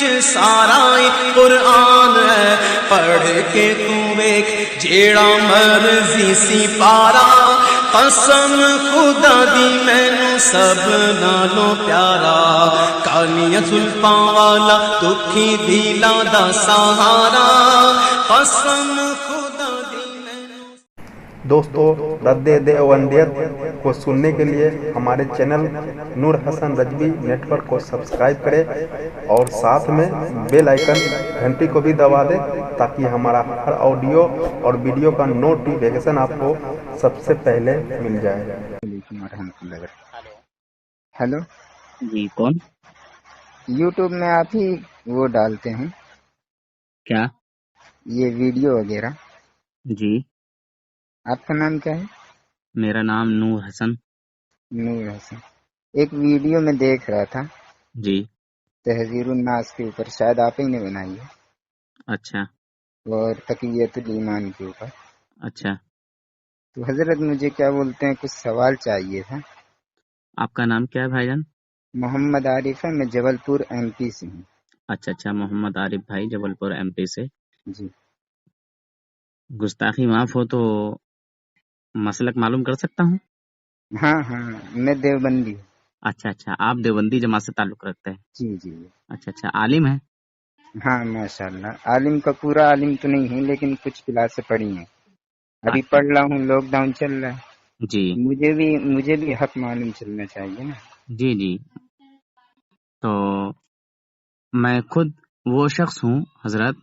وچ سارا قرآن ہے، پڑھ کے تو ویکھ جیڑا مرضی سی پارا، قسم خدا دی مینوں سب نالوں پیارا، کالیاں زلفاں والا دکھی دلاں دا سہارا، قسم خدا دی مینوں۔ دوستو، رد دیوبندیت کو سننے کے لیے ہمارے چینل نور حسن رجوی نیٹ ورک کو سبسکرائب کریں اور ساتھ میں بیل آئیکن گھنٹی کو بھی دبا دیں تاکہ ہمارا ہر آڈیو اور ویڈیو کا نوٹیفیکیشن آپ کو سب سے پہلے مل جائے۔ وعلیکم ورحمۃ اللہ وبرکاتہ۔ ہیلو جی کون؟ یوٹیوب میں آپ ہی وہ ڈالتے ہیں کیا؟ یہ ویڈیو وغیرہ؟ جی آپ کا نام کیا ہے؟ میرا نام نور حسن۔ نور حسن۔ ایک ویڈیو میں دیکھ رہا تھا جی تحذیر الناس کے اوپر، شاید آپ ہی نے بنائی ہے، اچھا اور تقویت الایمان کے اوپر۔ اچھا، تو حضرت مجھے کیا بولتے ہیں کچھ سوال چاہیے تھا۔ آپ کا نام کیا ہے بھائی جان؟ محمد عارف ہے، میں جبل پور ایم پی سے ہوں۔ اچھا، محمد عارف بھائی جبل پور ایم پی سے۔ جی گستاخی معاف ہو تو مسلک معلوم کر سکتا ہوں؟ ہاں، میں دیوبندی ہوں۔ اچھا، آپ دیوبندی جماعت سے تعلق رکھتے ہیں؟ جی اچھا، عالم ہے؟ ہاں ماشاء اللہ، عالم کا پورا عالم تو نہیں ہے لیکن کچھ کلاسیں پڑھی ہیں، ابھی اچھا، پڑھ رہا ہوں، لاک ڈاؤن چل رہا ہے، جی مجھے بھی حق معلوم چلنا چاہیے نا۔ جی تو میں خود وہ شخص ہوں حضرت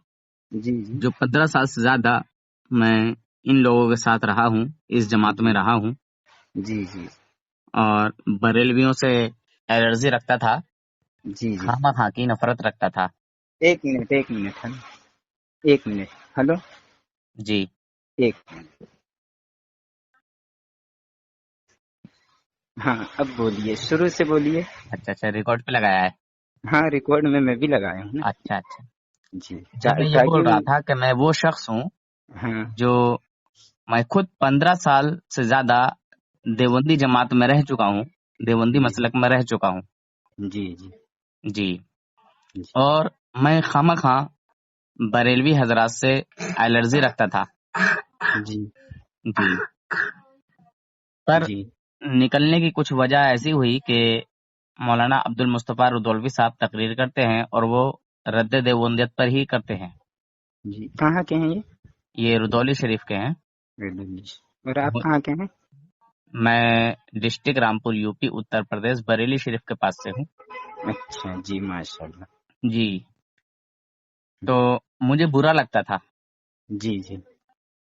جی جو 15 سال سے زیادہ میں ان لوگوں کے ساتھ رہا ہوں، اس جماعت میں رہا ہوں، جی اور بریلویوں سے الرجی رکھتا تھا، جی خامہ خاں کی نفرت رکھتا تھا۔ ایک منٹ ہلو، جی ایک منٹ، ہاں اب بولیے، شروع سے بولیے۔ اچھا، ریکارڈ پہ لگایا ہے؟ ہاں ریکارڈ میں بھی لگایا ہوں نا۔ اچھا، جی میں یہ بول رہا تھا کہ میں وہ شخص ہوں ہاں جو میں خود 15 سال سے زیادہ دیوبندی جماعت میں رہ چکا ہوں، دیوبندی مسلک میں رہ چکا ہوں۔ جی اور میں خامہ خواہ بریلوی حضرات سے الرجی رکھتا تھا۔ جی پر نکلنے کی کچھ وجہ ایسی ہوئی کہ مولانا عبد المصطفیٰ رضوی صاحب تقریر کرتے ہیں اور وہ رد دیوبندیت پر ہی کرتے ہیں۔ جی کہاں کے ہیں یہ رضوی شریف کے ہیں۔ اور آپ کہاں کے ہیں؟ میں district Rampur U P Uttar Pradesh Bareilly شریف کے پاس سے ہوں۔ اچھا جی ماشاء اللہ۔ جی تو مجھے برا لگتا تھا جی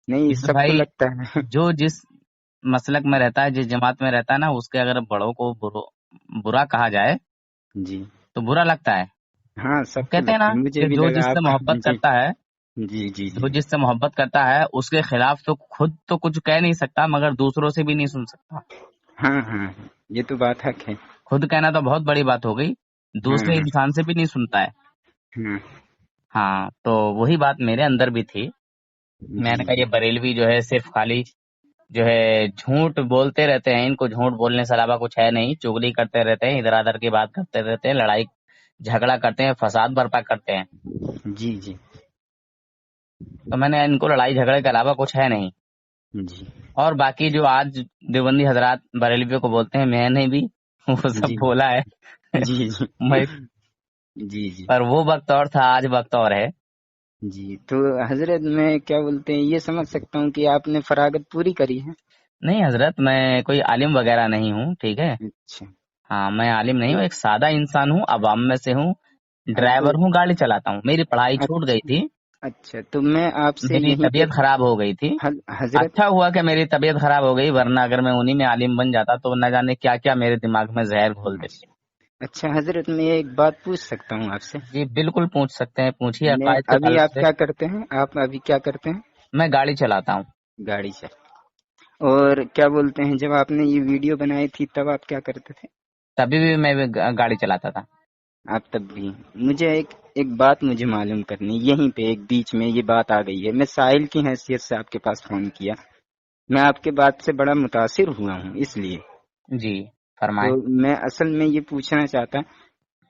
نہیں سب کو لگتا ہے، جو جس مسلک میں رہتا ہے، جس جماعت میں رہتا ہے نا، اس کے اگر بڑوں کو برا کہا جائے جی تو برا لگتا ہے۔ ہاں سب کہتے ہیں نا کہ جو جس سے محبت کرتا ہے، جو جس سے محبت کرتا ہے اس کے خلاف تو خود تو کچھ کہہ نہیں سکتا، مگر دوسروں سے بھی نہیں سن سکتا۔ ہاں یہ تو بات حق ہے، خود کہنا تو بہت بڑی بات ہو گئی، دوسرے انسان سے بھی نہیں سنتا ہے۔ ہاں تو وہی بات میرے اندر بھی تھی۔ میں نے کہا یہ بریلوی جو ہے صرف خالی جو ہے جھوٹ بولتے رہتے ہیں، ان کو جھوٹ بولنے سے علاوہ کچھ ہے نہیں، چگلی کرتے رہتے ہیں، ادھر ادھر کی بات کرتے رہتے ہیں، لڑائی جھگڑا کرتے ہیں، فساد برپا کرتے ہیں۔ جی تو میں نے ان کو لڑائی جھگڑے کے علاوہ کچھ ہے نہیں۔ اور باقی جو آج دیوبندی حضرات بریلویوں کو بولتے ہیں، میں نے بھی وہ سب بولا ہے۔ پر وہ وقت اور تھا، آج وقت اور ہے۔ جی تو حضرت میں کیا بولتے ہیں یہ سمجھ سکتا ہوں کہ آپ نے فراغت پوری کری ہے؟ نہیں حضرت، میں کوئی عالم وغیرہ نہیں ہوں، ٹھیک ہے؟ اچھا ہاں میں عالم نہیں ہوں، ایک سادہ انسان ہوں، عوام میں سے ہوں، ڈرائیور ہوں، گاڑی چلاتا ہوں۔ میری پڑھائی چھوٹ گئی تھی۔ اچھا تو میں آپ سے میری طبیعت خراب ہو گئی تھی۔ حضرت اچھا ہوا کہ میری طبیعت خراب ہو گئی، ورنہ اگر میں انہی میں عالم بن جاتا تو نہ جانے کیا کیا میرے دماغ میں زہر گھول دیتے۔ اچھا حضرت میں ایک بات پوچھ سکتا ہوں آپ سے؟ جی بالکل پوچھ سکتے ہیں، پوچھیے۔ ابھی آپ کیا کرتے ہیں؟ آپ ابھی کیا کرتے ہیں؟ میں گاڑی چلاتا ہوں۔ گاڑی سے اور کیا بولتے ہیں جب آپ نے یہ ویڈیو بنائی تھی تب آپ کیا کرتے تھے؟ تبھی بھی میں گاڑی چلاتا تھا۔ آپ تب بھی؟ مجھے ایک بات مجھے معلوم کرنی، یہیں پہ ایک بیچ میں یہ بات آ گئی ہے، میں ساحل کی حیثیت سے آپ کے پاس فون کیا، میں آپ کے بات سے بڑا متاثر ہوا ہوں، اس لیے جی فرمائیں۔ تو میں اصل میں یہ پوچھنا چاہتا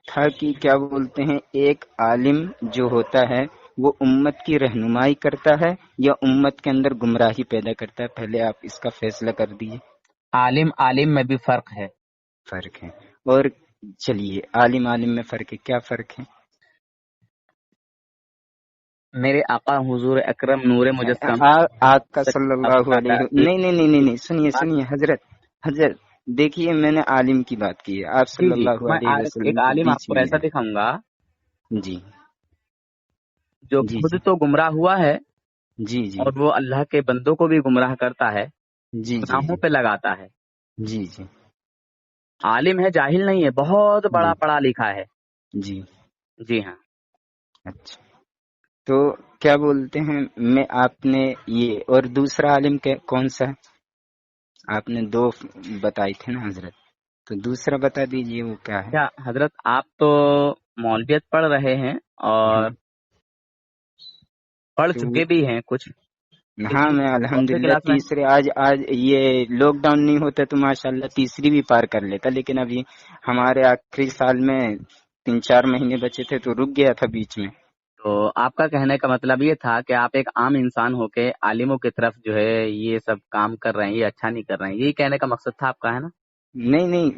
تھا کہ کیا بولتے ہیں ایک عالم جو ہوتا ہے وہ امت کی رہنمائی کرتا ہے یا امت کے اندر گمراہی پیدا کرتا ہے؟ پہلے آپ اس کا فیصلہ کر دیجیے۔ عالم میں بھی فرق ہے۔ فرق ہے، اور چلیے عالم میں فرق ہے، کیا فرق ہے؟ میرے آقا حضور اکرم نور مجسم آقا صلی اللہ علیہ نہیں، سنیے حضرت دیکھیے، میں نے عالم کی بات کی ہے، آپ صلی اللہ میں علیہ وسلم ایک کے عالم آپ بیچ کو میں ایسا ہیں۔ دکھاؤں گا جی جو جی خود تو گمراہ ہوا ہے جی جی اور وہ اللہ کے بندوں کو بھی گمراہ کرتا ہے، جی جی گناہوں پہ لگاتا ہے۔ جی جی عالم ہے، جاہل نہیں ہے، بہت بڑا جی پڑھا لکھا ہے۔ جی جی ہاں۔ اچھا، تو کیا بولتے ہیں، میں آپ نے یہ اور دوسرا عالم کون سا ہے؟ آپ نے دو بتائی تھے نا حضرت، تو دوسرا بتا دیجئے وہ کیا ہے؟ کیا حضرت آپ تو مولویت پڑھ رہے ہیں اور پڑھ تو چکے بھی ہیں کچھ، ہاں، لیکن میں کون سے الحمدللہ کلاس میں؟ تیسرے آج یہ لاک ڈاؤن نہیں ہوتا تو ماشاءاللہ تیسری بھی پار کر لیتا، لیکن ابھی ہمارے آخری سال میں 3-4 مہینے بچے تھے تو رک گیا تھا بیچ میں۔ تو آپ کا کہنے کا مطلب یہ تھا کہ آپ ایک عام انسان ہو کے عالموں کی طرف جو ہے یہ سب کام کر رہے ہیں، یہ اچھا نہیں کر رہے ہیں، یہی کہنے کا مقصد تھا آپ کا، ہے نا؟ نہیں،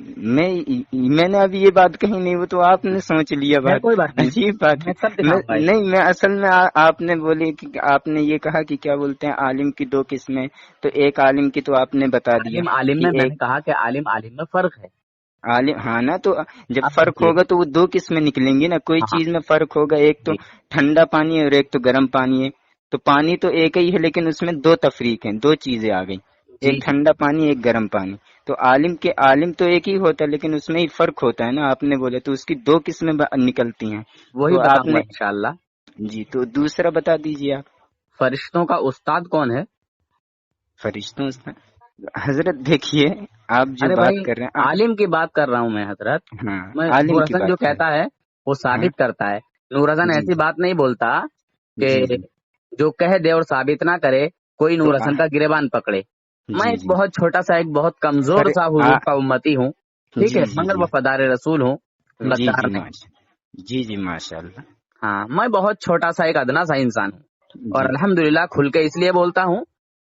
میں نے ابھی یہ بات کہی نہیں، وہ تو آپ نے سوچ لیا خیر بات، کوئی بات نہیں، عجیب بات ہے۔ میں سب دکھاؤں گا۔ میں اصل میں آپ نے بولی کہ آپ نے یہ کہا کہ کیا بولتے ہیں عالم کی 2 قسمیں، تو ایک عالم کی تو آپ نے بتا دیا عالم کہ میں ایک نے کہا کہ عالم میں فرق ہے۔ عالم، ہاں نا، تو جب اب فرق دیکھیے، ہوگا تو وہ 2 قسمیں نکلیں گی نا، کوئی ہاں چیز میں فرق ہوگا، ایک تو جی ٹھنڈا پانی ہے اور ایک تو گرم پانی ہے، تو پانی تو ایک ہی ہے لیکن اس میں 2 تفریق ہیں، 2 چیزیں آ گئی، جی ایک ٹھنڈا پانی ایک گرم پانی۔ تو عالم تو ایک ہی ہوتا ہے لیکن اس میں ہی فرق ہوتا ہے نا، آپ نے بولے تو اس کی 2 قسمیں نکلتی ہیں، وہی تو آپ بتاؤں گا نے انشاءاللہ۔ جی، تو دوسرا بتا دیجیے آپ۔ فرشتوں کا استاد کون ہے؟ فرشتوں سے حضرت دیکھیے، آپ جو ارے بات بھائی، کر رہے ہیں عالم کی بات کر رہا ہوں میں حضرت۔ ہاں، میں عالم نور کی حسن جو بات کر کہتا ہے وہ رہے ہیں۔ ثابت کرتا ہے، نور حسن جی ایسی جی بات نہیں بولتا کہ جی جی جو کہہ دے اور ثابت نہ کرے کوئی تو نور حسن کا گریبان پکڑے۔ میں جی ایک جی بہت چھوٹا سا، ایک بہت کمزور فر سا حضور کا امتی ہوں، ٹھیک جی ہے، جی مگر جی وفادار رسول ہوں، جی غدار جی نہیں۔ ماشاء اللہ۔ ہاں، میں بہت چھوٹا سا ایک ادنا سا انسان ہوں، اور جی الحمدللہ کھل کے اس لیے بولتا ہوں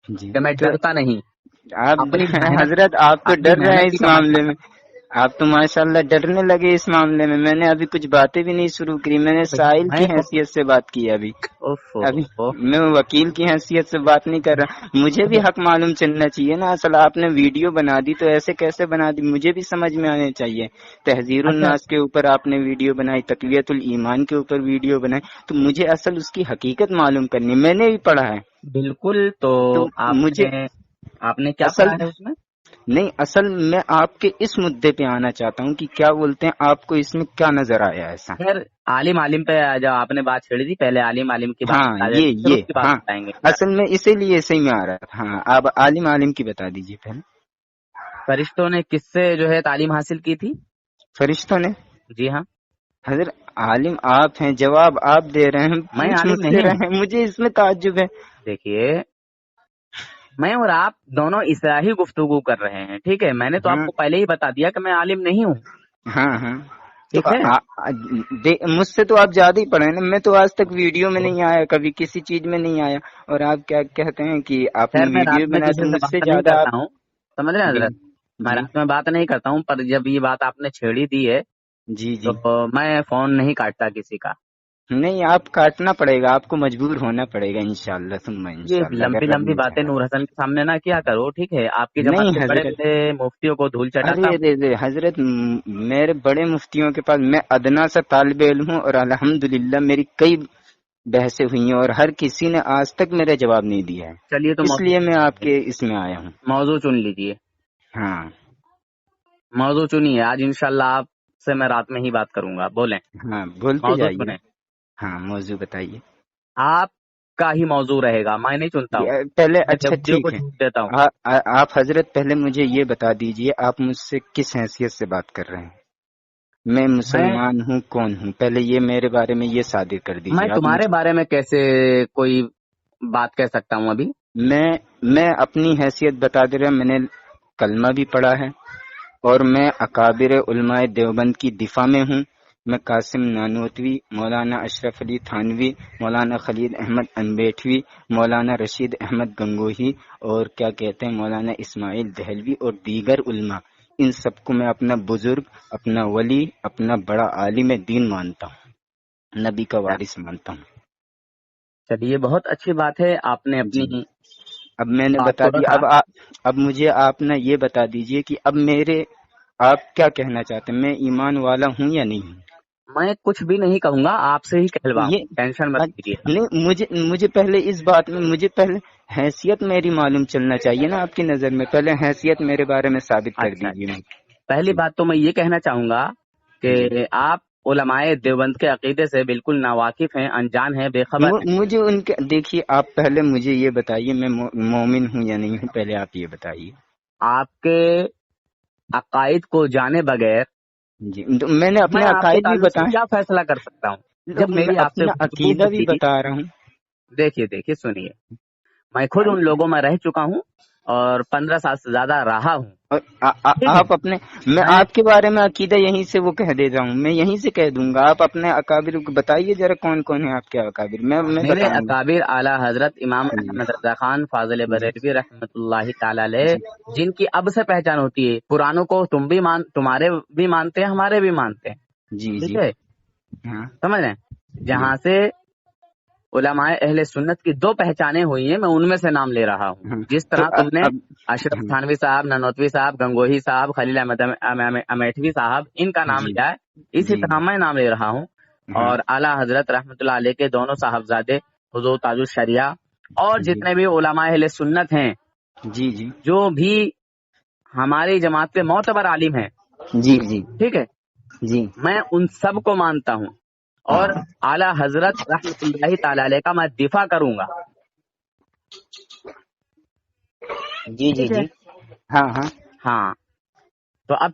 جی، کہ میں تو ڈرتا نہیں۔ آپ اپنی محنت حضرت آپ تو اپنی ڈر رہے ہیں محنت کی اس کمائی معاملے پر۔ میں، آپ تو ماشاءاللہ ڈرنے لگے اس معاملے میں۔ میں نے ابھی کچھ باتیں بھی نہیں شروع کی، میں نے سائل کی میں حیثیت سے بات کی ابھی ابھی اوف، میں وکیل کی حیثیت سے بات نہیں کر رہا، مجھے بھی حق معلوم چلنا چاہیے نا۔ اصل آپ نے ویڈیو بنا دی تو ایسے کیسے بنا دی، مجھے بھی سمجھ میں آنے چاہیے۔ تحذیر اچھا الناس کے اوپر آپ نے ویڈیو بنائی، تقویت الایمان کے اوپر ویڈیو بنائی، تو مجھے اصل اس کی حقیقت معلوم کرنی، میں نے بھی پڑھا ہے بالکل، تو تو مجھے آپ نے کیا اصل پڑھا ہے اس میں؟ نہیں، اصل میں آپ کے اس مدعے پہ آنا چاہتا ہوں کہ کیا بولتے ہیں آپ کو اس میں کیا نظر آیا ایسا؟ خیر، عالم پہ جب آپ نے بات چھیڑی تھی، پہلے عالم کی بات ہاں، بتا دیتے، پھر اس کی بات ہاں، بتائیں گے۔ اصل میں اسی لیے صحیح میں آ رہا تھا۔ ہاں، آپ عالم کی بتا دیجیے پہلے۔ فرشتوں نے کس سے جو ہے تعلیم حاصل کی تھی؟ فرشتوں نے؟ جی ہاں، حضرت عالم آپ ہیں، جواب آپ دے رہے ہیں، میں پوچھ مجھ عالم سے نہیں ہوں۔ رہے ہیں، مجھے اس میں تعجب ہے۔ دیکھیے، میں اور آپ دونوں اصلاحی گفتگو کر رہے ہیں، ٹھیک ہے، میں نے تو آپ ہاں کو پہلے ہی بتا دیا کہ میں عالم نہیں ہوں، ہاں ہاں، تو ٹھیک ہے۔ مجھ سے تو آپ زیادہ ہی پڑھے ہیں نا، میں تو آج تک ویڈیو میں نہیں آیا، کبھی کسی چیز میں نہیں آیا، اور آپ کیا کہتے ہیں کہ آپ نے خیر، میں ویڈیو رات میں بنایا کسی تو سے مجھ سے بات نہیں زیادہ آپ کرتا ہوں، سمجھ رہے ہیں جی حضرت؟ میں جی رات میں بات نہیں کرتا ہوں، پر جب یہ بات آپ نے چھیڑی دی ہے جی تو جی میں فون نہیں کاٹتا کسی کا۔ نہیں، آپ کاٹنا پڑے گا، آپ کو مجبور ہونا پڑے گا انشاءاللہ ثم یہ انشاءاللہ، لمبی اگر رب لمبی نے باتیں چاہا۔ نور حسن کے سامنے نہ کیا کرو، ٹھیک ہے، آپ کی جماعت نہیں کے بڑے حضرت، بڑے مفتیوں کو دھول چٹاتا ہوں۔ ارے حضرت، میرے بڑے مفتیوں کے پاس میں ادنا سا طالب علم ہوں، اور الحمدللہ میری کئی بحثیں ہوئی ہیں اور ہر کسی نے آج تک میرا جواب نہیں دیا ہے، چلیے تو اس لیے میں آپ کے اس میں آیا ہوں۔ موضوع چن لیجئے، ہاں موضوع چنیے، آج انشاءاللہ آپ سے میں رات میں ہی بات کروں گا، بولیں ہاں، بولتے موضوع جائیے۔ چنیں، ہاں، موضوع بتائیے۔ آپ کا ہی موضوع رہے گا، میں نہیں چنتا ہوں، پہلے میں اچھا دیوبندیوں کو ٹھیک ہے، چھوٹ دیتا ہوں۔ آپ حضرت پہلے مجھے یہ بتا دیجئے آپ مجھ سے کس حیثیت سے بات کر رہے ہیں، میں مسلمان ہوں کون ہوں، پہلے یہ میرے بارے میں یہ صادر کر میں دیجئے آپ تمہارے مجھ۔ بارے میں کیسے کوئی بات کہہ سکتا ہوں ابھی؟ میں اپنی حیثیت بتا دے رہا، میں نے کلمہ بھی پڑھا ہے اور میں اکابر علماء دیوبند کی دفاع میں ہوں، میں قاسم نانوتوی، مولانا اشرف علی تھانوی، مولانا خلیل احمد انبیٹوی، مولانا رشید احمد گنگوہی اور کیا کہتے ہیں مولانا اسماعیل دہلوی اور دیگر علماء، ان سب کو میں اپنا بزرگ، اپنا ولی، اپنا بڑا عالم دین مانتا ہوں، نبی کا وارث مانتا ہوں۔ چلیے بہت اچھی بات ہے، آپ نے جی، اپنی اب میں نے بات بتا کو دیا، رکھا۔ اب مجھے آپ نے یہ بتا دیجئے کہ اب آپ کیا کہنا چاہتے ہیں، میں ایمان والا ہوں یا نہیں ہوں؟ میں کچھ بھی نہیں کہوں گا، آپ سے ہی کہلواؤں یہ گا، ٹینشن مت لیجیے گا۔ نہیں، مجھے پہلے اس بات میں پہلے حیثیت میری معلوم چلنا چاہیے نا آپ کی نظر میں، پہلے حیثیت میرے بارے میں ثابت کر اچھا دیجیے اچھا، مجھے۔ پہلی جی بات تو میں یہ کہنا چاہوں گا کہ جی، آپ علماء دیوبند کے عقیدے سے بالکل ناواقف ہیں، انجان ہیں، بے خبر ہیں۔ مجھے ان کے دیکھیے، آپ پہلے مجھے یہ بتائیے میں مومن ہوں یا نہیں ہوں، پہلے آپ یہ بتائیے۔ آپ کے عقائد کو جانے بغیر جی، تو میں نے میں اپنے آپ کے عقائد بھی تعلق سے بتائے، کیا فیصلہ کر سکتا ہوں جب میں میری آپ سے اپنا گفتگو عقیدہ بھی ہوتی؟ بتا رہا ہوں۔ دیکھیے سنیے، میں خود ان لوگوں میں رہ چکا ہوں اور 15 سال سے زیادہ رہا ہوں، اور ٹھیک ہے؟ آپ اپنے، میں میں آپ کے بارے میں عقیدہ یہیں سے وہ کہہ دیتا ہوں، میں یہیں سے کہہ دوں گا، آپ اپنے اکابر کو بتائیے ذرا کون کون ہے آپ کے اکابر، میں میرے بتاؤں گا۔ اکابر اعلیٰ حضرت امام جی احمد رضا خان فاضل جی بریلوی رحمۃ اللہ تعالی علیہ، جی جن کی اب سے پہچان ہوتی ہے، پرانوں کو تمہارے بھی مانتے ہیں، ہمارے بھی مانتے ہیں، جی ٹھیک جی، ہے؟ ہاں سمجھ رہے ہیں؟ جی جہاں سے علماء اہل سنت کی 2 پہچانیں ہوئی ہیں، میں ان میں سے نام لے رہا ہوں۔ ہاں، جس تو طرح تم نے اب اشرف ہاں، تھانوی صاحب، نانوتوی صاحب، گنگوہی صاحب، خلیل احمد امیٹھوی صاحب، ان کا نام جی لیا ہے، اسی جی طرح میں نام لے رہا ہوں۔ ہاں اور اعلیٰ حضرت رحمۃ اللہ علیہ کے دونوں صاحبزادے حضور تاج الشریعہ اور جی جتنے بھی علماء اہل سنت ہیں، جی جی جو بھی ہماری جماعت کے معتبر عالم ہیں، جی جی ٹھیک ہے، جی میں ان سب کو مانتا ہوں اور اعلیٰ حضرت رحمۃ اللہ تعالی علیہ کا میں دفاع کروں گا، جی جی ٹھیک ہے؟ جی، ہاں ہاں۔ ہاں، تو اب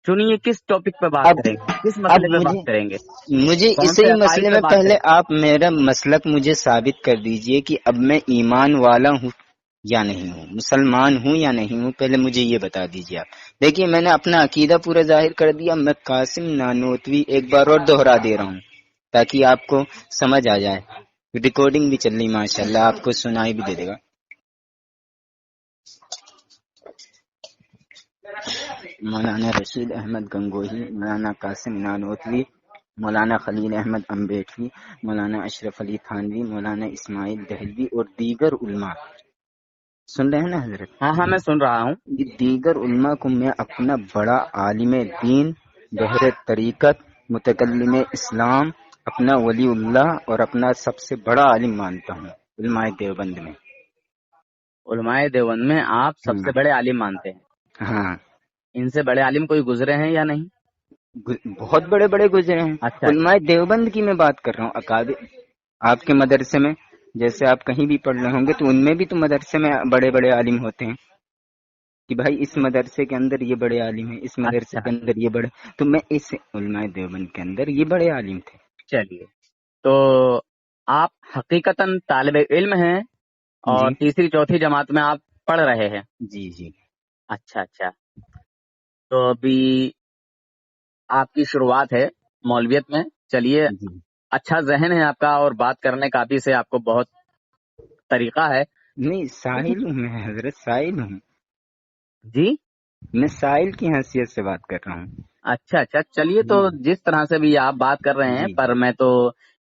چنیے کس ٹاپک پہ بات اب کریں گے، کس اب مسئلے پہ بات مجھے کریں گے، مجھے کون اسی سے عقائد مسئلے پہ میں بات پہلے کریں آپ میرا مسلک مجھے ثابت کر دیجئے کہ اب میں ایمان والا ہوں یا نہیں ہوں، مسلمان ہوں یا نہیں ہوں، پہلے مجھے یہ بتا دیجئے آپ۔ دیکھیے میں نے اپنا عقیدہ پورا ظاہر کر دیا، میں قاسم نانوتوی ایک بار اور دوہرا دے رہا ہوں تاکہ آپ کو سمجھ آ جائے، ریکارڈنگ بھی چل رہی ماشاءاللہ، آپ کو سنائی بھی دے دے گا۔ مولانا رشید احمد گنگوہی، مولانا قاسم نانوتوی، مولانا خلیل احمد انبیٹوی، مولانا اشرف علی تھانوی، مولانا اسماعیل دہلوی اور دیگر علماء، سن رہے ہیں نا حضرت؟ ہاں میں سن رہا ہوں۔ یہ دیگر علماء کو میں اپنا بڑا عالم دین، بحر طریقت، متکلم اسلام، اپنا ولی اللہ اور اپنا سب سے بڑا عالم مانتا ہوں علماء دیوبند میں۔ علماء دیوبند میں آپ سب سے بڑے عالم مانتے ہیں؟ ہاں، ان سے بڑے عالم کوئی گزرے ہیں یا نہیں؟ بہت بڑے بڑے گزرے ہیں، اچھا علماء دیوبند کی میں بات کر رہا ہوں، اکابر آپ کے مدرسے میں جیسے آپ کہیں بھی پڑھ رہے ہوں گے تو ان میں بھی تو مدرسے میں بڑے بڑے عالم ہوتے ہیں کہ بھائی اس مدرسے کے اندر یہ بڑے عالم ہیں، اس مدرسے اچھا، کے اندر یہ بڑے، تو میں اس علماء دیوبند کے اندر یہ بڑے عالم تھے۔ چلیے، تو آپ حقیقتاً طالب علم ہیں اور جی تیسری چوتھی جماعت میں آپ پڑھ رہے ہیں؟ جی جی اچھا، تو ابھی آپ کی شروعات ہے مولویت میں، چلیے، جی، اچھا ذہن ہے آپ کا اور بات کرنے کا بھی سے آپ کو بہت طریقہ ہے، نہیں سائل ہوں میں حضرت، سائل ہوں جی؟ میں، سائل کی حیثیت سے بات کر رہا ہوں۔ اچھا، چلیے، تو جی جس طرح سے بھی آپ بات کر رہے ہیں، جی پر میں تو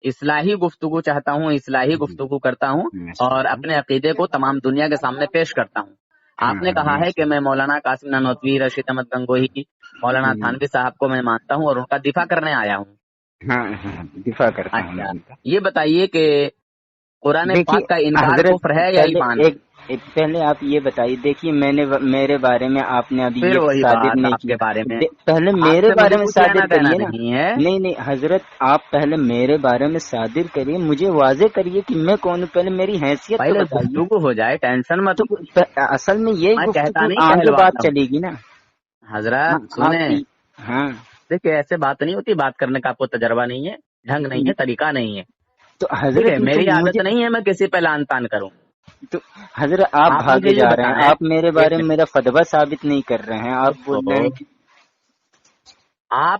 اصلاحی گفتگو چاہتا ہوں، اصلاحی جی، گفتگو کرتا ہوں ماشاء اور اللہ، اپنے عقیدے کو تمام دنیا کے سامنے پیش کرتا ہوں۔ آپ ہاں نے ہاں کہا ہے ماشاء کہ میں مولانا قاسم نانوتوی، رشید احمد گنگوہی، مولانا اللہ، تھانوی صاحب کو میں مانتا ہوں اور ان کا دفاع کرنے آیا ہوں۔ ہاں ہاں دفاع کرتا ہوں میں اچھا، ان کا۔ یہ بتائیے کہ قرآن دیکھیے پاک کا انکار حضرت، کفر ہے یا پہلے ایمان ہے؟ پہلے آپ یہ بتائیے، دیکھیے میرے بارے میں آپ نے ابھی پھر یہ وہی ثابت بات نہیں آپ کے بارے میں، کیا، پہلے آپ میرے سے بارے مجھے میں کچھ لینا صادر دینا کریے نا۔ نہیں ہے۔ نہیں حضرت، آپ پہلے میرے بارے میں صادر کریے، مجھے واضح کریے کہ میں کون ہوں، پہلے میری حیثیت تو پہلے بتائیے۔ گفتگو ہو جائے، ٹینشن مت، تو اصل میں یہی میں کہتا گفتگو نہیں آگے بات کہلواتا ہوں۔ چلے گی نا۔ حضرت ہاں آپ سنیں، کی، ہاں دیکھیں ایسے بات نہیں ہوتی، بات کرنے کا آپ کو تجربہ نہیں ہے، ڈھنگ نہیں ہے، طریقہ نہیں ہے، تو ٹھیک ہے؟ حضرت تو میری عادت مجھے، نہیں ہے میں کسی پہ لان تان کروں۔ تو حضرت آپ آپ مجھے بھاگے یہ جا رہے ہیں، بتائیں، آپ میرے ایک بارے میں منٹ، میرا فتویٰ ثابت نہیں کر رہے ہیں، آپ بول رہے ہیں کہ آپ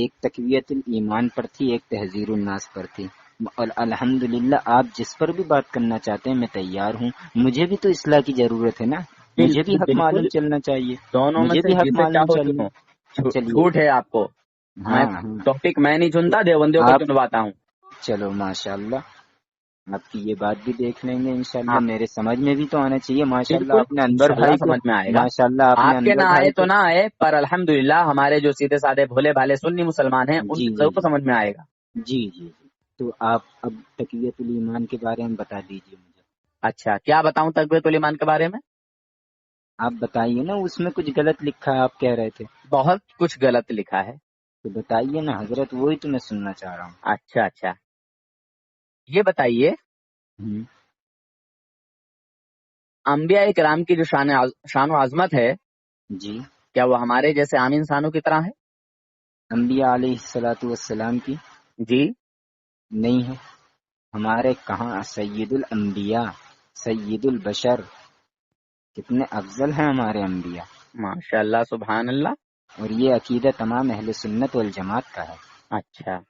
ایک تقویت الایمان پر تھی، ایک تحذیر الناس پر تھی، اور الحمدللہ آپ جس پر بھی بات کرنا چاہتے ہیں میں تیار ہوں. مجھے بھی تو اصلاح کی ضرورت ہے نا، مجھے بھی حق معلوم بالکل چلنا چاہیے، دونوں میں مجھے سے بھی حق جسے معلوم چاہو چاہیے. چنو. چلیے. چھوٹ ہے آپ کو. میں ہاں ہاں ٹاپک میں نہیں چنتا، دیوبندیوں کو آپ چنواتا ہوں. چلو ماشاء اللہ آپ کی یہ بات بھی دیکھ لیں گے انشاءاللہ. ہاں میرے سمجھ میں بھی تو آنا چاہیے ماشاءاللہ. بالکل آپ نے انور انشاءاللہ بھائی کو، سمجھ میں آئے گا. ماشاءاللہ آپ نے آپ کے نہ انور آئے بھائی تو کو. نہ آئے، پر الحمدللہ ہمارے جو سیدھے سادے بھولے بھالے سنی مسلمان ہیں ان جی کے جی ضرور سمجھ میں آئے گا. جی جی جی. تو آپ اب تقویت الایمان کے بارے میں بتا دیجیے مجھے. اچھا کیا بتاؤں تقویت الایمان کے بارے میں؟ آپ بتائیے نا، اس میں کچھ غلط لکھا ہے آپ کہہ رہے تھے، بہت کچھ غلط لکھا ہے. تو بتائیے نا حضرت، وہی تو میں سننا چاہ رہا ہوں. اچھا اچھا یہ بتائیے، ہوں. انبیاء کرام کی جو شان و عظمت ہے، جی. کیا وہ ہمارے جیسے عام انسانوں کی طرح ہے؟ انبیاء علیہ الصلاۃ والسلام کی جی نہیں ہے. ہمارے کہاں سید الانبیاء، سید البشر، کتنے افضل ہیں ہمارے انبیاء. ماشاء اللہ سبحان اللہ. اور یہ عقیدہ تمام اہل سنت والجماعت کا ہے. اچھا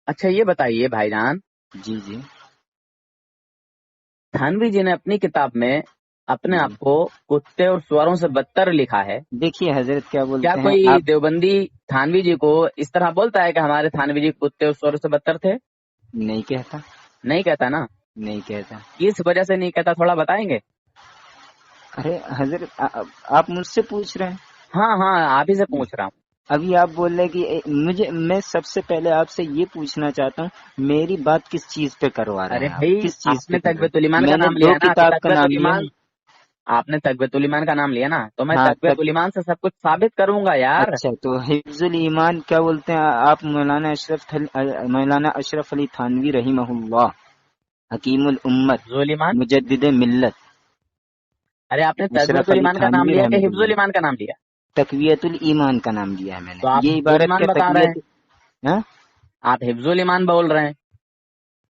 اچھا یہ بتائیے بھائی جان، جی جی تھانوی جی نے اپنی کتاب میں اپنے جی. آپ کو کتے اور سوروں سے بدتر لکھا ہے. دیکھیے حضرت کیا کیا بولتے ہیں کوئی آپ. دیوبندی تھانوی جی کو اس طرح بولتا ہے کہ ہمارے تھانوی جی کتے اور سوروں سے بدتر تھے؟ نہیں کہتا، نہیں کہتا نا. نہیں کہتا. کس وجہ سے نہیں کہتا تھوڑا بتائیں گے؟ ارے حضرت آپ مجھ سے پوچھ رہے ہیں. ہاں ہاں آپ ہی سے پوچھ رہا ہوں. ابھی آپ بول رہے کہ میں سب سے پہلے آپ سے یہ پوچھنا چاہتا ہوں، میری بات کس چیز پہ کروا رہے ارے ہیں آپ، بھائی کس چیز آپ پہ نے کر رہے تقویت الایمان ہیں؟ کا میں نے نام لیا 2 نا، تو کتاب کا تقویت نام لیا الایمان، ہے. آپ نے تقویت الایمان کا نام لیا نا، تو میں ہاں تقویت الایمان سے سب کچھ ثابت کروں گا یار. اچھا تو حفظ الایمان کیا بولتے ہیں آپ؟ مولانا اشرف علی تھانوی رحمہ اللہ، حکیم الامت، حفظ الایمان، مجدد ملت، ارے آپ نے تقویت اشرف علی الایمان کا نام تھانوی لیا کہ رحمۃ حفظ اللہ. الایمان کا نام لیا؟ تقویت الایمان کا نام لیا ہے میں نے. تو آپ یہ حفظ عبارت الایمان کیا بتا رہے ہیں، تقویت؟ ہاں آپ حفظ الایمان بول رہے ہیں.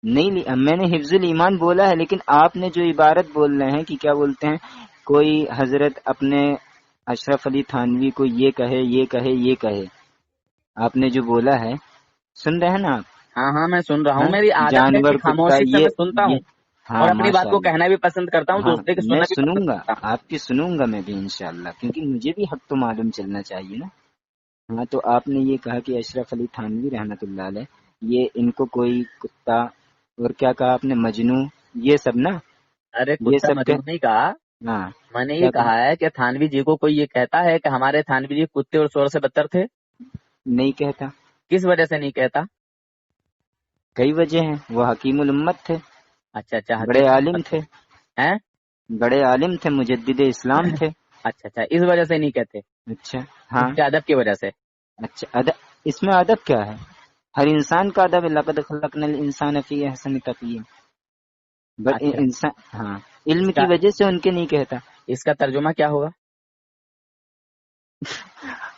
نہیں میں نے حفظ الایمان بولا ہے، لیکن آپ نے جو عبارت بول رہے ہیں کہ کیا بولتے ہیں کوئی حضرت اپنے اشرف علی تھانوی کو یہ کہے یہ کہے یہ کہے، آپ نے جو بولا ہے، سن رہے ہیں نا آپ؟ ہاں ہاں میں سن رہا ہوں، ہاں؟ میری عادت ہے کہ جانور کتا خاموشی سے میں سنتا یہ ہوں ہاں اور اپنی بات ماشاء کو اللہ. کہنا بھی پسند کرتا ہوں، ہاں دوسرے کی میں سننا بھی سنوں پسند گا، کرتا ہوں. آپ کی سنوں گا میں بھی انشاءاللہ، کیونکہ مجھے بھی حق تو معلوم چلنا چاہیے نا. ہاں تو آپ نے یہ کہا کہ اشرف علی تھانوی رحمۃ اللہ علیہ، یہ ان کو کوئی کتا، اور کیا کہا آپ نے، مجنو، یہ سب نا، ارے یہ کتا سب مجنون نہیں کہا، ہاں میں نے یہ کیا کہا ہے کہ تھانوی جی کو کوئی یہ کہتا ہے کہ ہمارے تھانوی جی کتے اور سور سے بدتر تھے؟ نہیں کہتا. کس وجہ سے نہیں کہتا؟ کئی وجہ ہیں، وہ حکیم الامت تھے، اچھا اچھا بڑے حکیم عالم محمد تھے، ہیں. بڑے عالم تھے، مجدد اسلام تھے. اچھا اچھا اس وجہ سے نہیں کہتے، اچھا ہاں. اس کے ادب کی وجہ سے. اچھا ادب، اس میں ادب کیا ہے؟ ہر انسان کا ادب ہے، لقد خلقنا الانسان فی احسن تقویم. بٹ اچھا انسان ہاں، اس علم کا کی وجہ سے ان کے نہیں کہتا. اس کا ترجمہ کیا ہوگا؟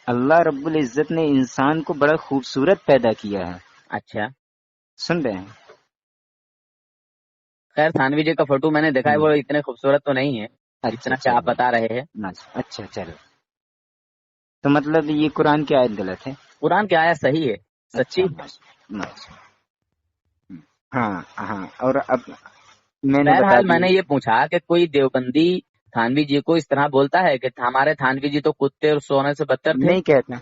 اللہ رب العزت نے انسان کو بڑا خوبصورت پیدا کیا ہے. اچھا سن رہے ہیں؟ خیر تھانوی جی کا فوٹو میں نے دیکھا ہے، وہ ہاں. اتنے خوبصورت تو نہیں ہے اچھا جتنا کہ آپ چلو، بتا رہے ہیں. اچھا چلو، تو مطلب یہ قرآن کی آیت غلط ہے. قرآن کی آیت صحیح ہے، سچی اچھا ہے. ماشاء. ہاں ہاں. اور اب میں نے بتا بہرحال میں دی. نے یہ پوچھا کہ کوئی دیوبندی تھانوی جی کو اس طرح بولتا ہے کہ ہمارے تھانوی جی تو کتے اور سونے سے بدتر تھے؟ نہیں کہتا.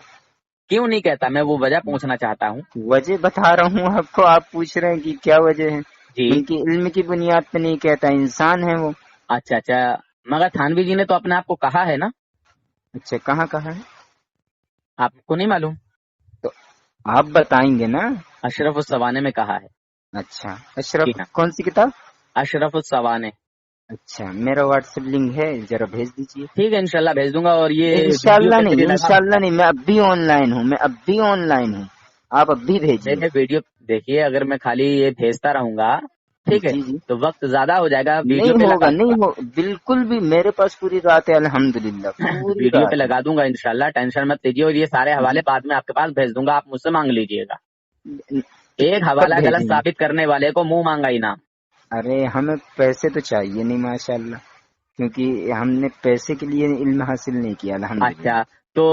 کیوں نہیں کہتا؟ میں وہ وجہ پوچھنا چاہتا ہوں. وجہ بتا رہا ہوں آپ کو، آپ پوچھ رہے ہیں کہ کیا وجہ ہے. جی ان کی علم کی بنیاد پہ نہیں کہتا، انسان ہے وہ. اچھا اچھا مگر تھانوی جی نے تو اپنے آپ کو کہا ہے نا. اچھا کہاں کہا ہے؟ آپ کو نہیں معلوم؟ تو آپ بتائیں گے نا. اشرف السوانے میں کہا ہے. اچھا اشرف، جی ہاں کون سی کتاب؟ اشرف السوانے. اچھا میرا واٹس ایپ لنک ہے، ذرا بھیج دیجیے. ٹھیک ہے انشاءاللہ بھیج دوں گا. اور یہ ویڈیو انشاءاللہ پہ نہیں، میری لگا انشاءاللہ نہیں، میں اب بھی آن لائن ہوں، آپ اب بھی بھیجیے. میں ویڈیو دیکھیے، اگر میں خالی یہ بھیجتا رہوں گا ٹھیک ہے جی جی. تو وقت زیادہ ہو جائے گا، ویڈیو نہیں پہ ہوگا، لگا دوں نہیں گا. ہو، بالکل بھی میرے پاس پوری رات ہے الحمدللہ، پوری ویڈیو پہ رات لگا دوں گا انشاءاللہ، ٹینشن مت لیجیے. اور یہ سارے ہے. حوالے بعد میں آپ کے پاس بھیج دوں گا، آپ مجھ سے مانگ لیجیے گا. ایک کب حوالہ غلط بھیجیں گے؟ ثابت کرنے والے کو منہ مانگا انعام. ارے ہمیں پیسے تو چاہیے نہیں ماشاءاللہ، کیونکہ ہم نے پیسے کے لیے علم حاصل نہیں کیا اچھا الحمدللہ. تو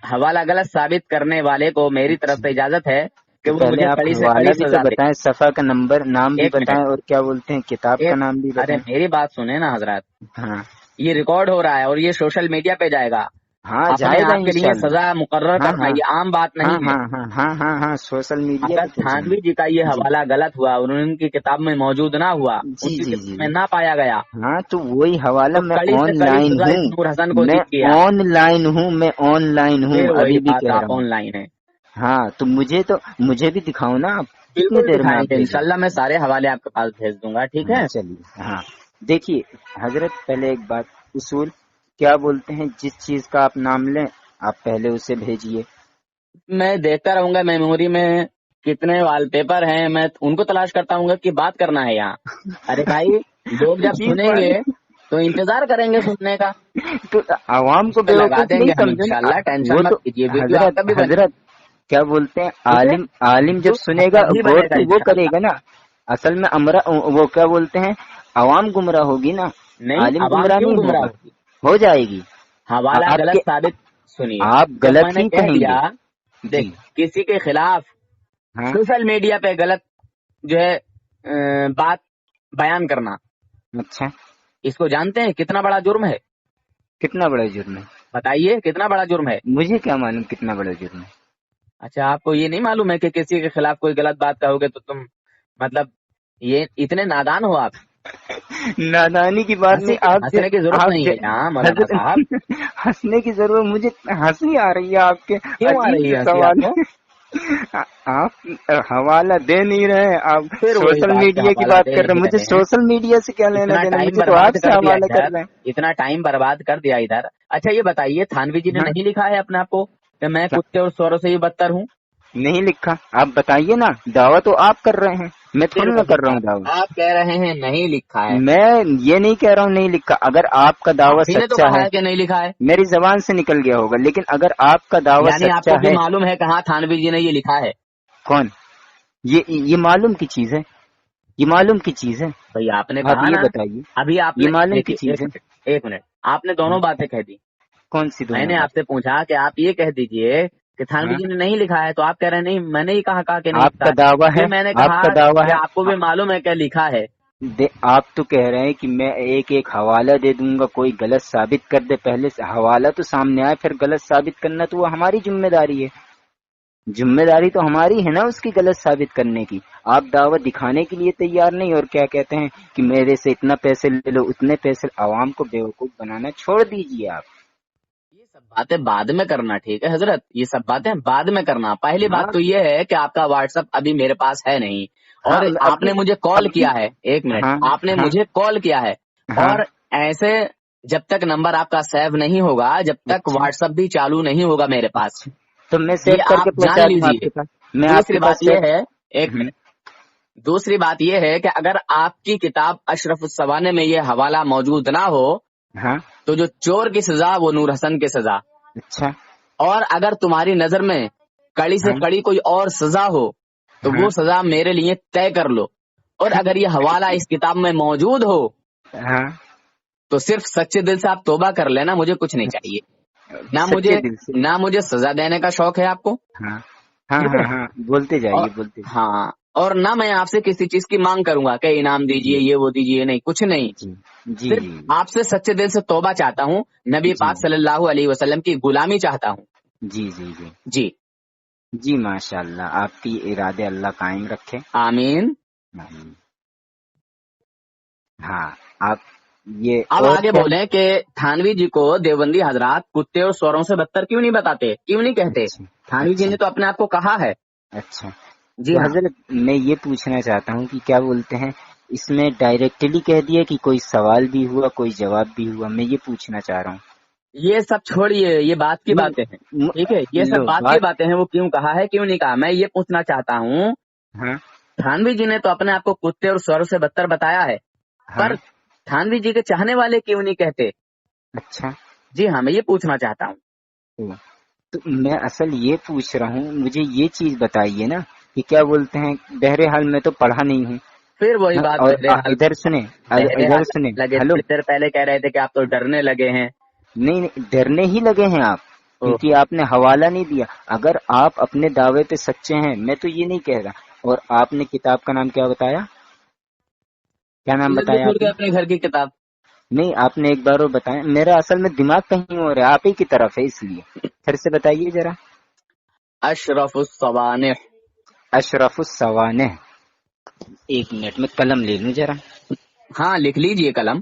حوالہ غلط ثابت کرنے والے کو میری طرف سے اجازت ہے کہ وہ پہلے مجھے آپ کڑی سے حوالہ کڑی بھی تو سزا دے۔ بتائیں، صفحہ کا نمبر، نام بھی ایک منٹ، بتائیں، اور کیا بولتے ہیں کتاب کا نام بھی ارے بتائیں۔ میری بات سنیں نا حضرات، ہاں یہ ریکارڈ ہو رہا ہے اور یہ سوشل میڈیا پہ جائے گا، ہاں اپنے جائے گا آپ کے لیے انشاءاللہ۔ سزا مقرر ہاں کرنا ہاں یہ عام بات ہاں نہیں ہے۔ ہاں ہاں ہاں ہاں ہاں سوشل میڈیا اگر پہ تو جائیں تھانوی جی کا یہ گے۔ جی حوالہ غلط ہوا اور ان کی کتاب میں موجود نہ ہوا، ان جی کی جی کتاب جی میں جی نہ پایا گیا، ہاں تو وہی حوالہ، تو میں کڑی سے آن کڑی لائن سزا اس ہوں، نور حسن کو میں دیجیے آپ۔ آن لائن ہوں، میں آن لائن ہوں، پھر وہی ابھی بھی بات، کہہ آپ رہا ہوں۔ آن لائن ہیں، ہاں تو مجھے بھی دکھاؤ نا، آپ کتنی بالکل دیر میں دکھائیں آپ گے دے گے؟ انشاءاللہ، میں سارے حوالے آپ کے پاس بھیج دوں گا، ٹھیک ہے؟ چلیے ہاں، دیکھیے حضرت، پہلے ایک بات، اصول کیا بولتے ہیں، جس چیز کا آپ نام لیں آپ پہلے اسے بھیجیے۔ میں دیکھتا رہوں گا میموری میں کتنے وال پیپر ہیں، میں ان کو تلاش کرتا ہوں گا کہ بات کرنا ہے یہاں۔ ارے بھائی، لوگ جب یہ سنیں گے بات تو انتظار کریں گے سننے کا، تو عوام کو اس پہ لگا بیوقوف دیں نہیں گے ہم سمجھیں گے انشاءاللہ، ٹینشن وہ تو۔ مت کیجیے، ویڈیو آپ حضرت کا بھی بنے حضرت کیا بولتے ہیں، ٹھیک ہے، عالم جب ویڈیو سنے آپ گا کا بھی غور بنے گا تو وہ کرے انشاءاللہ۔ گا نا، اصل میں وہ کیا بولتے ہیں، عوام گمراہ ہوگی نا، نہیں، عالم عوام گمراہ کیوں نہیں گمراہ ہوگا، ہوگی؟ ہو جائے گی۔ حوالہ آپ غلط کے ثابت، سنیے، آپ جب میں غلط نے ہی کہہ کہیں دیا، گے۔ دیکھ، جی کسی کے خلاف ہاں سوشل میڈیا پہ غلط جو ہے بات بیان کرنا، اچھا، اس کو جانتے ہیں کتنا بڑا جرم ہے؟ کتنا بڑا جرم ہے؟ بتائیے کتنا بڑا جرم ہے؟ مجھے کیا معلوم کتنا بڑا جرم ہے۔ اچھا، آپ کو یہ نہیں معلوم ہے کہ کسی کے خلاف کوئی غلط بات کہو گے تو تم، مطلب یہ اتنے نادان ہو آپ؟ نادانی کی بات نہیں، ہنسنے کی ضرورت آپ نہیں سے ہے یہاں مولانا حضرت صاحب۔ ہنسنے کی ضرورت، مجھے ہنسی آ رہی ہے آپ کے کیوں آ عجیب رہی سے ہے ہنسی آپ سوال۔ کو؟ آپ حوالہ دے نہیں رہے، آپ پھر وہی سوشل بات کہ میڈیا کی حوالہ بات دے کر رہے ہیں، نہیں مجھے رہے ہیں، سوشل میڈیا سے کیا لینا اتنا دینا، ٹائم مجھے تو آپ برباد سے کر دیا حوالہ کر ادھر، رہے اتنا ٹائم برباد کر دیا ادھر۔ اچھا یہ بتائیے، تھانوی جی نے ہیں۔ نہیں لکھا ہے اپنے آپ کو کہ میں ہاں کتے اور سوروں سے بھی بدتر ہوں؟ نہیں لکھا، آپ بتائیے نا، دعویٰ تو آپ کر رہے ہیں، میں پھر تھوڑی نہ وہی کر رہا ہوں بات، دعویٰ۔ آپ کہہ رہے ہیں نہیں لکھا ہے، میں یہ نہیں کہہ رہا ہوں نہیں لکھا، اگر آپ کا دعویٰ آپ ہی نے تو سچا کہا ہے، ہے کہ نہیں لکھا ہے، میری زبان سے نکل گیا ہوگا، لیکن اگر آپ کا دعویٰ یعنی آپ سچا کو بھی ہے۔ معلوم ہے کہ ہاں تھانوی جی نے یہ لکھا ہے؟ کون؟ یہ معلوم کی چیز ہے، یہ معلوم کی چیز ہے، بھئی آپ نے آپ کہا یہ نا، بتائیے، ابھی آپ یہ نے، معلوم کی دیکھیے چیز ہے۔ ایک منٹ، آپ نے دونوں باتیں کہہ دی، کون سی میں دونوں نے آپ باتیں؟ سے پوچھا کہ آپ یہ کہہ دیجئے کہ تھانوی ہاں جی نے نہیں لکھا ہے، تو آپ کہہ رہے ہیں نہیں، میں نے ہی کہا کہ نہیں آپ لکھا کا ہے، دعویٰ ہے، پھر میں نے آپ کہا کا دعویٰ کہ ہے، آپ کو بھی معلوم ہے کہ لکھا ہے۔ آپ تو کہہ رہے ہیں کہ میں ایک ایک حوالہ دے دوں گا، کوئی غلط ثابت کر دے، پہلے سے حوالہ تو سامنے آئے، پھر غلط ثابت کرنا تو وہ ہماری ذمہ داری ہے، ذمہ داری تو ہماری ہے نا اس کی غلط ثابت کرنے کی۔ آپ دعوت دکھانے کے لیے تیار نہیں، اور کیا کہتے ہیں کہ میرے سے اتنا پیسے لے لو، اتنے پیسے، عوام کو بیوقوف بنانا چھوڑ دیجیے آپ۔ یہ سب باتیں بعد میں کرنا، ٹھیک ہے حضرت، یہ سب باتیں بعد میں کرنا۔ پہلی ہاں بات تو یہ ہے کہ آپ کا واٹس ایپ ابھی میرے پاس ہے نہیں، ہاں اور آپ ابھی نے مجھے کال ابھی کیا ہے، ایک منٹ، ہاں آپ نے ہاں مجھے کال کیا ہے، ہاں اور ایسے جب تک نمبر آپ کا سیو نہیں ہوگا، جب تک اچھا واٹس ایپ بھی چالو نہیں ہوگا میرے پاس، اچھا، تو میں سیو یہ کر آپ کے جان پہنچا دوں آپ لیجئے۔ کے پاس، میں آپ کے دوسری پاس بات سیو۔ یہ ہے، ایک منٹ، دوسری بات یہ ہے کہ اگر آپ کی کتاب اشرف السوانے میں یہ حوالہ موجود نہ ہو، ہاں تو جو چور کی سزا وہ نور حسن کی سزا، اچھا اور اگر تمہاری نظر میں کڑی سے ہاں کڑی کوئی اور سزا ہو تو ہاں وہ سزا میرے لیے طے کر لو، اور اگر یہ حوالہ اس کتاب میں موجود ہو ہاں تو صرف سچے دل سے آپ توبہ کر لینا، مجھے کچھ نہیں چاہیے، سچے دل سے۔ نہ مجھے سزا دینے کا شوق ہے آپ کو، ہاں ہاں ٹھیک ہاں ہے، ہاں بولتے اور جائیے بولتے ہاں، اور نہ میں آپ سے کسی چیز کی مانگ کروں گا کہ انعام دیجئے، جی یہ وہ دیجئے، نہیں، کچھ نہیں، جی جی صرف جی آپ سے سچے دل سے توبہ چاہتا ہوں، نبی جی پاک صلی اللہ علیہ وسلم کی غلامی چاہتا ہوں، جی جی جی جی، جی ماشاء اللہ، آپ کی ارادے اللہ قائم رکھے۔ آمین۔ ہاں آپ یہ اب اور آگے کیا؟ بولیں کہ تھانوی جی کو دیوبندی حضرات کتے اور سوروں سے بدتر کیوں نہیں بتاتے، کیوں نہیں کہتے؟ اچھا تھانوی جی اچھا نے تو اپنے آپ کو کہا ہے۔ اچھا، جی تو ہاں، حضرت میں یہ پوچھنا چاہتا ہوں کہ کیا بولتے ہیں، اس میں ڈائریکٹلی کہہ دیا کہ کوئی سوال بھی ہوا کوئی جواب بھی ہوا، میں یہ پوچھنا چاہ رہا ہوں۔ یہ سب چھوڑیے، یہ بات کی باتیں ہیں، ٹھیک ہے، یہ سب لو بات کی بات، باتیں ہیں، وہ کیوں کہا ہے کیوں نہیں کہا، میں یہ پوچھنا چاہتا ہوں، ہاں تھانوی جی نے تو اپنے آپ کو کتے اور سوروں سے بدتر بتایا ہے، ہاں پر تھانوی جی کے چاہنے والے کیوں نہیں کہتے؟ اچھا، جی ہاں، میں یہ پوچھنا چاہتا ہوں۔ تو میں اصل یہ پوچھ رہا ہوں، مجھے یہ چیز بتائیے نا کہ کیا بولتے ہیں، بہرحال میں تو پڑھا نہیں ہوں، پھر وہی ہاں، بات، اور بہرحال ادھر سنیں، ادھر سنیں، لگے، ہلو، تھوڑی دیر پہلے کہہ رہے تھے کہ آپ تو ڈرنے لگے ہیں۔ نہیں نہیں ڈرنے ہی لگے ہیں آپ، کیونکہ آپ نے حوالہ نہیں دیا. اگر آپ اپنے دعوے پہ سچے ہیں، میں تو یہ نہیں کہہ رہا. اور آپ نے کتاب کا نام کیا بتایا؟ کیا نام بتایا چھوڑ آپ کے نے؟ اپنے گھر کی کتاب. نہیں، آپ نے ایک بار اور بتایا. میرا اصل میں دماغ کہیں اور ہے، آپ ہی کی طرف ہے، اس لیے پھر سے بتائیے ذرا. اشرف الصوانح. اشرف السوانح. ایک منٹ میں قلم لے لوں ذرا. ہاں لکھ لیجئے قلم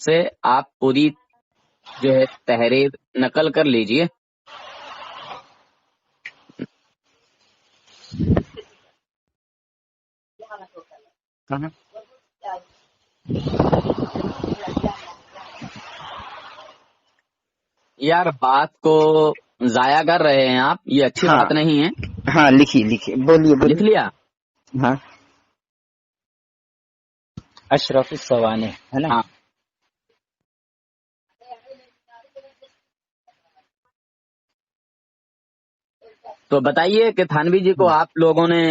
سے، آپ پوری جو ہے تحریر نقل کر لیجئے. کہاں؟ یار بات کو ضائع کر رہے ہیں آپ، یہ اچھی ہاں بات نہیں ہے. ہاں، لکھیے، بولیے لکھ لیا. ہاں، اشرف السوانح ہے نا. ہاں تو بتائیے کہ تھانوی جی کو آپ لوگوں نے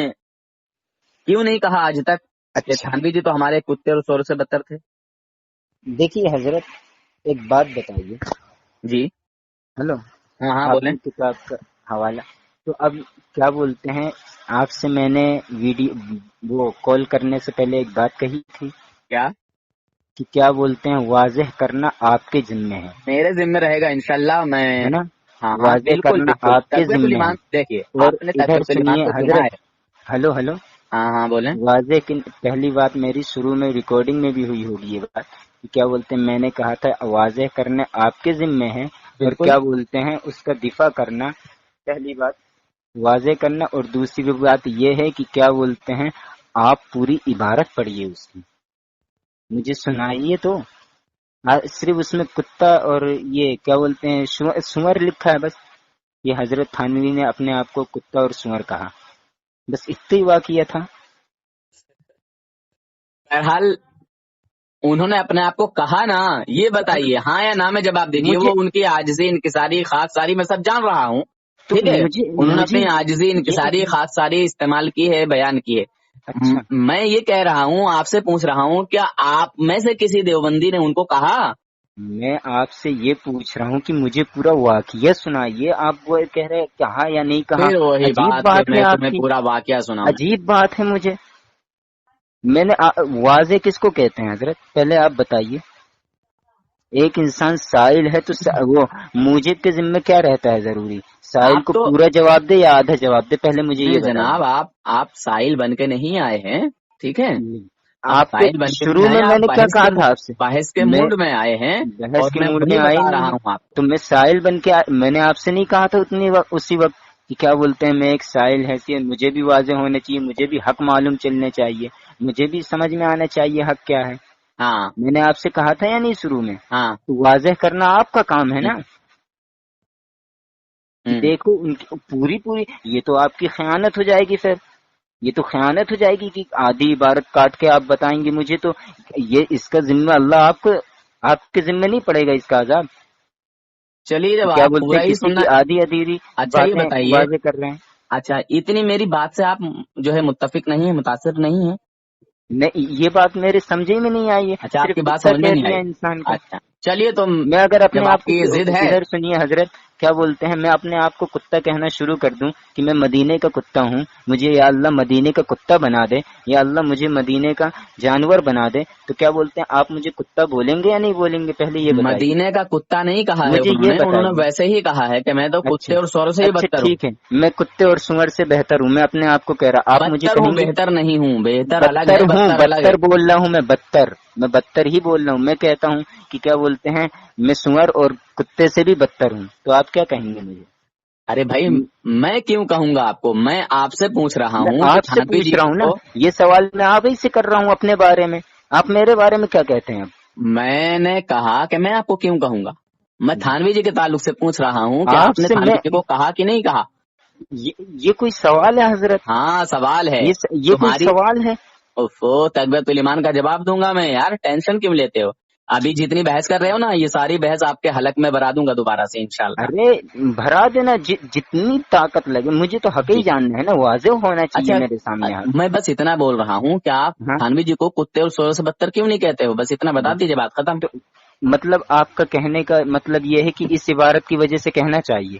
کیوں نہیں کہا آج تک کہ اچھا، تھانوی جی تو ہمارے کتے اور سور سے بدتر تھے. دیکھیے حضرت، ایک بات بتائیے. جی ہلو. ہاں ہاں آپ بولیں. کی کتاب کا حوالہ تو اب کیا بولتے ہیں، آپ سے میں نے ویڈیو وہ کال کرنے سے پہلے ایک بات کہی تھی کیا؟ کہ کیا بولتے ہیں واضح کرنا آپ کے ذمے میرے ذمہ رہے گا انشاءاللہ. میں ہے نا. ہاں ہاں واضح بالکل کرنا بالکل. آپ کے تقویۃ ذمے الایمان ہے. دیکھیے، اور آپ نے ادھر تقویۃ الایمان سنیے کو سنا حضرت. ہے. ہلو. ہاں ہاں بولیں. واضح پہلی بات میری شروع میں ریکارڈنگ میں بھی ہوئی ہوگی یہ بات کہ کیا بولتے ہیں میں نے کہا تھا واضح کرنے آپ کے ذمے ہے، اور بالکل. کیا بولتے ہیں اس کا دفاع کرنا. پہلی بات واضح کرنا، اور دوسری بات یہ ہے کہ کیا بولتے ہیں آپ پوری عبارت پڑھیے اس کی، مجھے سنائیے تو. صرف اس میں کتا اور یہ کیا بولتے ہیں سور لکھا ہے بس. یہ حضرت تھانوی نے اپنے آپ کو کتا اور سور کہا، بس اتنا ہی واقعہ تھا. بہرحال انہوں نے اپنے آپ کو کہا نا، یہ بتائیے ہاں یا نہ میں جواب دیجیے. مجھے وہ ان کی عاجزی انکساری خاص ساری میں سب جان رہا ہوں، تو ٹھیک ہے. انہوں نے مجھے اپنی عاجزی یہ انکساری خاص ساری استعمال کی ہے، بیان کی ہے. اچھا، میں یہ کہہ رہا ہوں، آپ سے پوچھ رہا ہوں، کیا آپ میں سے کسی دیوبندی نے ان کو کہا؟ میں آپ سے یہ پوچھ رہا ہوں کہ مجھے پورا واقعہ سنائیے. آپ وہ کہہ رہے کہا یا نہیں کہا. پھر وہی عجیب بات کہ بات میں ہے آپ تمہیں کی، پورا واقعہ سناؤں. عجیب بات ہے. میں نے واضح کس کو کہتے ہیں حضرت؟ پہلے آپ بتائیے. ایک انسان سائل ہے تو وہ موجب کے ذمہ کیا رہتا ہے؟ ضروری سائل آپ کو تو پورا جواب دے یا آدھا جواب دے؟ پہلے مجھے یہ نہیں جناب، بتائیے. آپ سائل بن کے نہیں آئے ہیں، ٹھیک ہے. آپ آپ کے سائل بن کے شروع نہیں آئے، میں آپ نے کیا کہا تھا آپ سے؟ بحث کے میں موڈ میں آئے ہیں، بحث اور کے میں موڈ وہی میں آئے بتا نہیں رہا ہیں. ہوں آپ کو. تو میں سائل بن کے میں نے آپ سے نہیں کہا تھا اسی وقت کہ کیا بولتے ہیں میں ایک سائل حیثیت، مجھے بھی واضح ہونا چاہیے، مجھے بھی حق معلوم چلنے چاہیے، مجھے بھی سمجھ میں آنا چاہیے حق کیا ہے. ہاں میں نے آپ سے کہا تھا یا نہیں شروع میں؟ ہاں. تو واضح کرنا آپ کا کام ہے نا. کہ ہوں. دیکھو ان کی پوری یہ تو آپ کی خیانت ہو جائے گی. پھر یہ تو خیانت ہو جائے گی کہ آدھی عبارت کاٹ کے آپ بتائیں گے مجھے. تو یہ اس کا ذمہ اللہ آپ کے ذمہ نہیں پڑے گا اس کا عذاب. چلیے جب کیا آپ بولتے پورا ہیں ہی کسی سننا. کی آدھی ادھیری اچھا یہ باتیں بتائیے، واضح کر رہے ہیں. اچھا اتنی میری بات سے آپ جو ہے متفق نہیں ہیں، متاثر نہیں ہیں؟ نہیں، یہ بات میرے سمجھے میں نہیں آئی ہے. اچھا آپ صرف کی بات کتا سمجھ میں کہہ نہیں دیا آئی. انسان کو. اچھا چلیے تو میں اگر اپنے جب آپ آپ کو کی ضد ہے. ادھر سنیے حضرت، کیا بولتے ہیں میں اپنے آپ کو کتا کہنا شروع کر دوں کہ میں مدینے کا کتا ہوں، مجھے یا اللہ مدینے کا کتا بنا دے، یا اللہ مجھے مدینے کا جانور بنا دے، تو کیا بولتے ہیں آپ مجھے کتا بولیں گے یا نہیں بولیں گے؟ پہلے یہ بتائیے. مدینے کا کتا نہیں کہا ہے مجھے انہوں یہ نے بتائیے. ویسے ہی کہا ہے کہ میں تو اچھا کتے اور سور سے ہی اچھا بدتر ہوں. ٹھیک ہے، میں کتے اور سور سے بہتر ہوں، میں اپنے آپ کو کہہ رہا. آپ مجھے بدتر ہوں، کہیں گے بہتر نہیں ہوں. بہتر الگ بدتر ہے، ہوں، بدتر الگ ہے. بدتر بول رہا ہوں میں بدتر ہی بول رہا ہوں. میں کہتا ہوں کہ کیا بولتے ہیں میں سور اور کتے سے بھی بدتر ہوں. تو آپ کیا کہیں گے مجھے؟ ارے بھائی میں کیوں کہوں گا آپ کو؟ میں آپ سے پوچھ رہا میں ہوں کہ آپ سے تھانوی پوچھ جی رہا ہوں نا، کو. یہ سوال میں آپ ہی سے کر رہا ہوں اپنے بارے میں. آپ میرے بارے میں کیا کہتے ہیں؟ میں نے کہا کہ میں آپ کو کیوں کہوں گا؟ میں تھانوی جی کے تعلق سے پوچھ رہا ہوں کہ آپ آپ نے سے تھانوی میں جی کو کہا کہ نہیں کہا؟ یہ کوئی سوال ہے حضرت؟ ہاں سوال ہے یہ کوئی تمہاری. سوال ہے؟ تقویت الایمان کا جواب دوں گا میں. یار ٹینشن کیوں لیتے ہو؟ ابھی جتنی بحث کر رہے ہو نا، یہ ساری بحث آپ کے حلق میں بھرا دوں گا دوبارہ سے انشاءاللہ. ارے بھرا دینا جتنی طاقت لگے، مجھے تو حق ہی جی جاننا ہے نا، واضح ہونا چاہیے اچھا، میرے سامنے حق. میں بس اتنا بول رہا ہوں کہ آپ ہاں، تھانوی جی کو کتے اور سور سے بدتر کیوں نہیں کہتے ہو؟ بس اتنا بتا دیجیے، بات ختم. تو مطلب آپ کا کہنے کا مطلب یہ ہے کہ اس عبارت کی وجہ سے کہنا چاہیے.